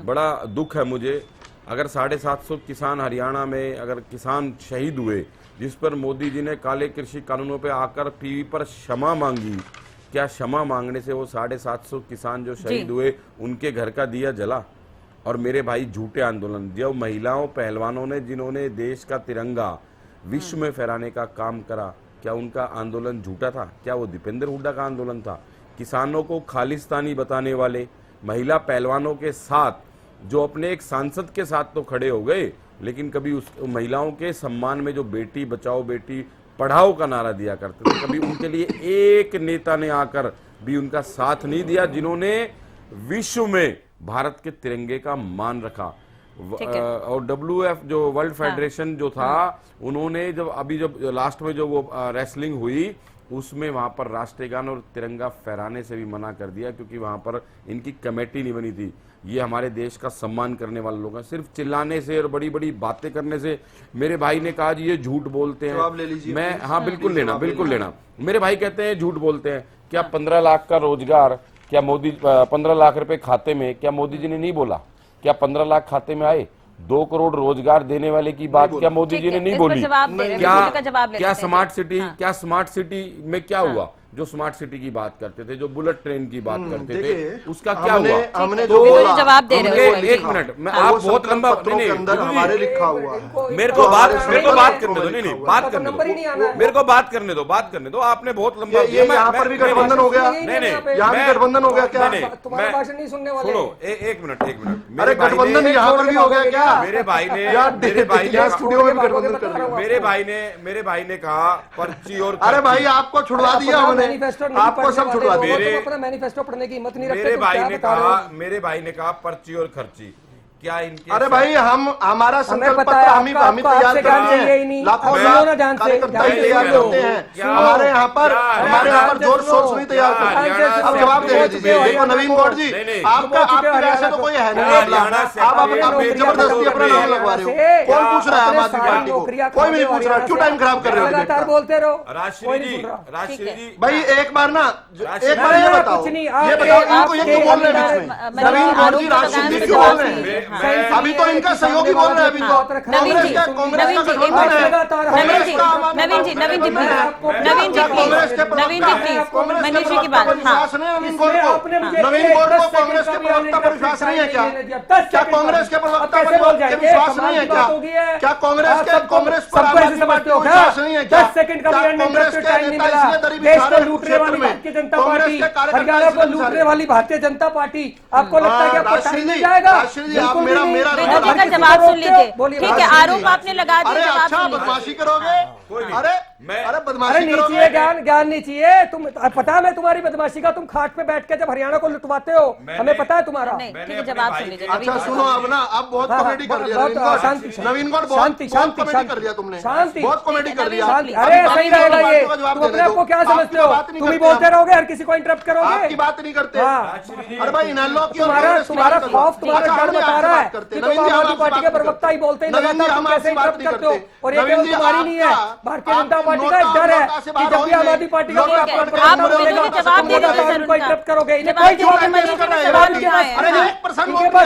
S9: बड़ा दुख है मुझे, अगर 750 किसान हरियाणा में अगर किसान शहीद हुए, जिस पर मोदी जी ने काले कृषि कानूनों पे आकर टीवी पर क्षमा मांगी, क्या क्षमा मांगने से वो 750 किसान जो शहीद हुए उनके घर का दिया जला? और मेरे भाई झूठे आंदोलन, जो महिलाओं पहलवानों ने, जिन्होंने देश का तिरंगा विश्व में फहराने का काम करा, क्या उनका आंदोलन झूठा था? क्या वो दीपेंद्र हुड्डा का आंदोलन था? किसानों को खालिस्तानी बताने वाले, महिला पहलवानों के साथ, जो अपने एक सांसद के साथ तो खड़े हो गए, लेकिन कभी उस महिलाओं के सम्मान में जो बेटी बचाओ बेटी पढ़ाओ का नारा दिया करते थे, कभी उनके लिए एक नेता ने आकर भी उनका साथ नहीं दिया, जिन्होंने विश्व में भारत के तिरंगे का मान रखा। और WF जो वर्ल्ड फेडरेशन जो था, उन्होंने जब लास्ट में जो वो रेसलिंग हुई, उसमें वहां पर राष्ट्रीय गान और तिरंगा फहराने से भी मना कर दिया, क्योंकि वहां पर इनकी कमेटी नहीं बनी थी। ये हमारे देश का सम्मान करने वाले लोग हैं। सिर्फ चिल्लाने से और बड़ी बड़ी बातें करने से, मेरे भाई ने कहा जी ये झूठ बोलते हैं।
S10: जवाब ले लीजिए।
S9: मैं हाँ बिल्कुल लेना। मेरे भाई कहते हैं झूठ बोलते हैं। क्या 15 लाख का रोजगार, क्या मोदी 15 लाख रुपए खाते में, क्या मोदी जी ने नहीं बोला? क्या 15 लाख खाते में आए? 2 करोड़ रोजगार देने वाले की बात क्या मोदी जी ने नहीं बोली? क्या स्मार्ट सिटी में क्या हुआ? जो स्मार्ट सिटी की बात करते थे, जो बुलेट ट्रेन की बात करते थे, उसका क्या हुआ?
S10: हमने जो बोला,
S1: जवाब दे रहे हो।
S9: एक मिनट, मैं आप बहुत लंबा
S10: हमारे लिखा हुआ है।
S9: मेरे को बात करने दो, बात करने दो, मेरे को बात करने दो। आपने बहुत लंबा,
S10: यहाँ पर भी गठबंधन हो गया।
S9: नहीं,
S10: यहाँ भी गठबंधन हो गया क्या?
S11: तुम्हारा भाषण नहीं सुनने वाले।
S9: सुनो, एक मिनट।
S10: अरे गठबंधन यहाँ पर भी हो गया क्या?
S9: मेरे भाई ने
S10: स्टूडियो में भी गठबंधन कर रहे हो।
S9: मेरे भाई ने कहा पर्ची और,
S10: अरे भाई आपको छुड़वा दिया हमने, आपको सब छुड़वा दिया।
S11: अपना मैनिफेस्टो पढ़ने की हिम्मत नहीं रखते।
S9: मेरे भाई ने कहा पर्ची और खर्ची। क्या इनके,
S10: अरे भाई हमारा संकल्प पत्र हम ही तैयार करते हैं। लाखों कार्यकर्ता ही तैयार करते हैं। हमारे यहाँ पर जोर शोर से नहीं तैयार करते। अब जवाब दे दीजिए। देखो नवीन गौड़ जी, आपका वैसे तो कोई है नहीं, आप जबरदस्ती अपना नाम लगवा रहे हो। कौन पूछ रहा है आम आदमी पार्टी को? कोई भी नहीं पूछ रहा। क्यों टाइम खराब कर रहे हो?
S11: लगातार बोलते रहो।
S9: राष्ट्रीय जी
S10: भाई एक बार ये बताओ, इनको ये क्यों बोल रहे हैं बीच में? नवीन गौड़ जी राष्ट्रीय जी क्यों बोल रहे हैं? अभी तो इनका सहयोगी बोल रहे हैं। अभी तो
S1: नवीन जी, मनीष जी की बात।
S10: नवीन गौड़ को कांग्रेस के प्रवक्ता पर विश्वास नहीं है क्या? क्या कांग्रेस के प्रवक्ता पर विश्वास नहीं है क्या? क्या कांग्रेस पर विश्वास नहीं है क्या?
S11: 10 सेकंड का भी
S10: कांग्रेस के
S11: टाइम नहीं मिला। देश को लूटने वाली भारतीय जनता पार्टी, हरियाणा को लूटने वाली भारतीय जनता पार्टी, आपको लगता है कि आपको टाइम मिल जाएगा?
S1: विद्युत का जवाब सुन लीजिए। ठीक है, आरोप आपने लगा दिए, जवाब सुन लीजिए।
S10: बदमाशी करोगे? अरे बदमाशी
S11: नहीं चाहिए, ज्ञान नहीं चाहिए। तुम पता है मैं तुम्हारी बदमाशी का, तुम खाट पे बैठ के जब हरियाणा को लुटवाते हो, हमें पता है तुम्हारा।
S1: ठीक है, जवाब सुन लीजिए।
S10: अच्छा सुनो, अब ना अब बहुत कॉमेडी कर लिया नवीन गौड़, बहुत कॉमेडी कर लिया तुमने, बहुत कॉमेडी कर लिया।
S11: अरे सही रहेगा ये, तुम अपने आप को क्या समझते हो? तुम ही बोलते रहोगे, हर किसी को इंटरप्ट करोगे।
S10: आपकी बात नहीं करते। अरे भाई इनेलो की
S11: तुम्हारा खौफ, तुम्हारा डर बता रहा है कि तुम आम आदमी पार्टी के प्रवक्ता ही बोलते हैं, लगातार तुम कैसे इंटरप्ट करते हो? और ये केवल तुम्हारी नहीं है, भारतीय जनता पार्टी का एक डर है कि जब भी आम आदमी पार्टी का
S1: जवाब
S11: करोगे, इन्हें कोई जवाब नहीं है,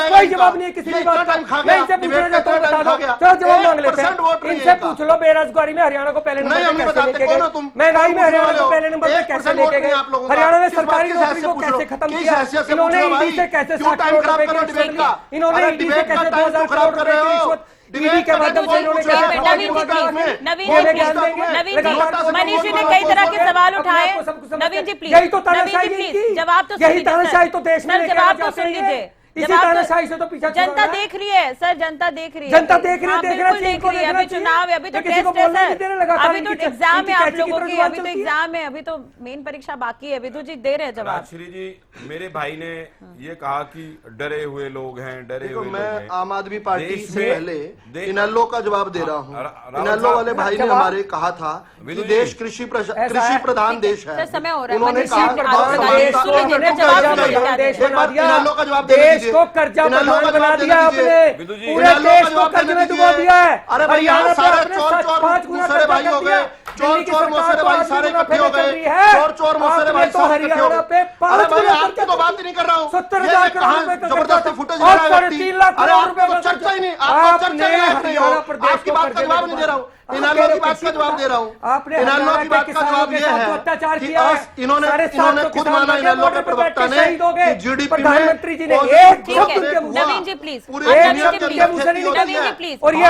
S11: कोई जवाब नहीं है किसी भी बात का। मैं इनसे पूछना चाहता हूँ, बता दो, चलो जवाब मांग लेते हैं। इनसे पूछ लो बेरोजगारी में हरियाणा को पहले नंबर पे कैसे लेके गए, महंगाई में हरियाणा को पहले नंबर पे कैसे लेके गए, हरियाणा में सरकारी नौकरी को कैसे खत्म किया, इन्होंने ईडी से कैसे 60 करोड़ रुपए की रिश्वत ली, इन्होंने ईडी से कैसे 2000 करोड़ रुपए की रिश्वत ईडी के माध्यम से इन्होंने
S1: मनीष जी ने कई तरह के सवाल उठाए। नवीन जी प्लीज,
S11: यही तो तानाशाही,
S1: जवाब तो
S11: यही तानाशाही तो देश में
S1: जवाब तो सुन लीजिए।
S11: इसी तानाशाही से तो पीछे
S1: जनता देख रही है सर, जनता देख रही है,
S11: जनता देख रही है,
S1: देख रही है। अभी चुनाव है, अभी तो टेस्ट है सर, अभी तो एग्जाम है आप लोगों की, अभी तो एग्जाम है, अभी तो मेन परीक्षा बाकी है। विधु जी दे रहे हैं जवाब।
S9: श्री जी, मेरे भाई ने ये कहा कि डरे हुए लोग हैं, डरे हुए।
S10: मैं आम आदमी पार्टी से पहले इनेलो का जवाब दे रहा हूँ। इनेलो वाले भाई ने हमारे कहा था कि देश कृषि प्रधान देश है।
S1: समय हो रहा है,
S10: उन्होंने
S1: इनेलो
S10: का जवाब दे
S11: को कर्जा प्रधान बना दिया आपने, पूरे देश को कर्ज में डुबो दिया है।
S10: अरे भैया सारे चोर मोसेरे भाई हो गए, चोर मोसेरे भाई सारे इकट्ठे हो गए, चोर मोसेरे भाई सारे इकट्ठे हो गए। अरे भाई आपकी तो बात ही नहीं कर रहा हूँ,
S11: 70,000 करोड़
S10: जबरदस्ती फुटेज ले रहा है।
S11: 3 लाख
S10: आपको चर्चा ही नहीं, आपको चर्चा ही नहीं हो, आपकी बात का जवाब नहीं दे रहा हूँ। इनेलो की बात का जवाब दे रहा हूँ।
S11: आपने
S10: इनेलो की बात का जवाब ये है
S11: अत्याचार
S10: कि
S11: किया है।
S10: इन्होंने खुद माना, इनेलो के प्रवक्ता ने कि जीडीपी
S11: प्रधानमंत्री जी ने एक
S1: नवीन जी प्लीज,
S11: और ये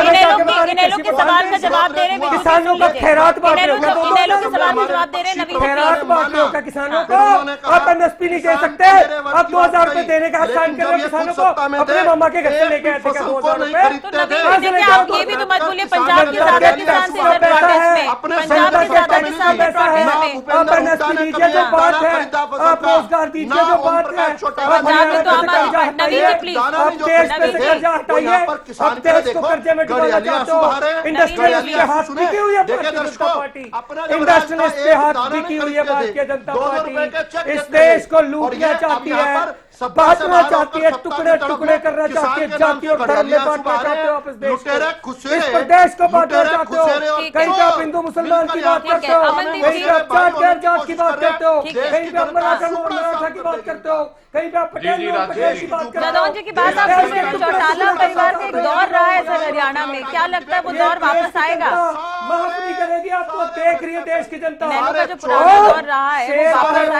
S1: इनेलो के सवाल का जवाब दे रहे हैं,
S11: किसानों का खैरात बांट रहे हो,
S1: इनेलो के सवाल का जवाब दे रहे हैं नवीन जी।
S11: खैरात बांट रहे हो क्या किसानों को? आप एमएसपी नहीं दे सकते, आप 2000 रुपए देने का आसान कर रहे हो किसानों को, अपने मामा के घर से लेके आते क्या 2000 रुपए?
S1: आप ये भी तो मत बोलिए, पंजाब के ज्यादा किसान से पंजाब के ज्यादा किसान
S11: पैसा है, आप एमएसपी दीजिए जो बात है, आप रोजगार दीजिए जो बात है,
S1: नवीन जी, प्लीज।
S11: अब देश में से कर्जा हटाइए, अब देश को कर्जे में डुबाना चाहते हो। इंडस्ट्रियलिस्ट पे हाथ टिकी हुई है भारतीय जनता पार्टी, इंडस्ट्रियलिस्ट पे हाथ टिकी हुई है भारतीय जनता पार्टी। इस देश को लूटना चाहती है, बांटना चाहती है, टुकड़े टुकड़े करना चाहती है, जाति और धर्म में बांटना चाहते हो आप इस देश को, इस प्रदेश को बांटना चाहते हो। कहीं पे आप हिंदू मुसलमान की बात करते हो, कहीं पे आप जाट की बात करते हो, कहीं पे आप मराठा की बात करते हो, कहीं पे आप पटेल की बात करते हो।
S1: जदौन जी की बात आप सुन रहे हैं, चौटाला परिवार का एक दौर रहा है सर हरियाणा में, क्या लगता है वो दौर वापस आएगा?
S11: माफ नहीं करेगी, आपको देख रही है देश की जनता।
S1: नेहरू का जो पुराना दौर रहा है वो वापस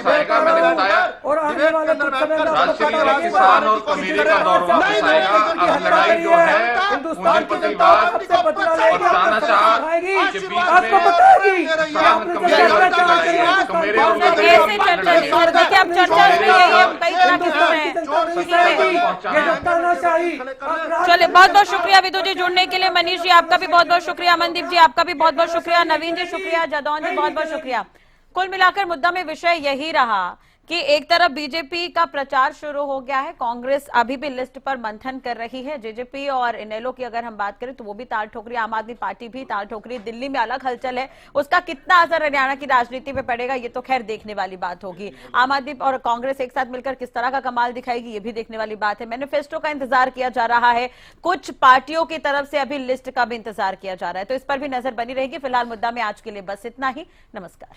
S1: आएगा?
S12: मैंने बताया
S11: और आने वाले कुछ समय में आपको पता लगेगा
S12: किसान और कबीले का दौर वापस आएगा। अब लड़ाई जो है
S11: हिंदुस्तान की जनता आपसे बदला लेगी, आपको बताएगी।
S1: चर्चा नहीं और देखिए अब चर्चा नहीं है, हम कई तरह की सुन रहे हैं। चलिए बहुत बहुत शुक्रिया विदु जी जुड़ने के लिए, मनीष जी आपका भी बहुत बहुत शुक्रिया, अमनदीप जी आपका भी बहुत बहुत शुक्रिया, नवीन जी शुक्रिया, जदौन जी बहुत बहुत शुक्रिया। कुल मिलाकर मुद्दा में विषय यही रहा कि एक तरफ बीजेपी का प्रचार शुरू हो गया है, कांग्रेस अभी भी लिस्ट पर मंथन कर रही है, जेजेपी और इनेलो की अगर हम बात करें तो वो भी ताल ठोक रही है, आम आदमी पार्टी भी ताल ठोक रही है, दिल्ली में अलग हलचल है, उसका कितना असर हरियाणा की राजनीति पे पड़ेगा ये तो खैर देखने वाली बात होगी। आम आदमी और कांग्रेस एक साथ मिलकर किस तरह का कमाल दिखाएगी ये भी देखने वाली बात है। मैनिफेस्टो का इंतजार किया जा रहा है, कुछ पार्टियों की तरफ से अभी लिस्ट का भी इंतजार किया जा रहा है, तो इस पर भी नजर बनी रहेगी। फिलहाल मुद्दा में आज के लिए बस इतना ही, नमस्कार।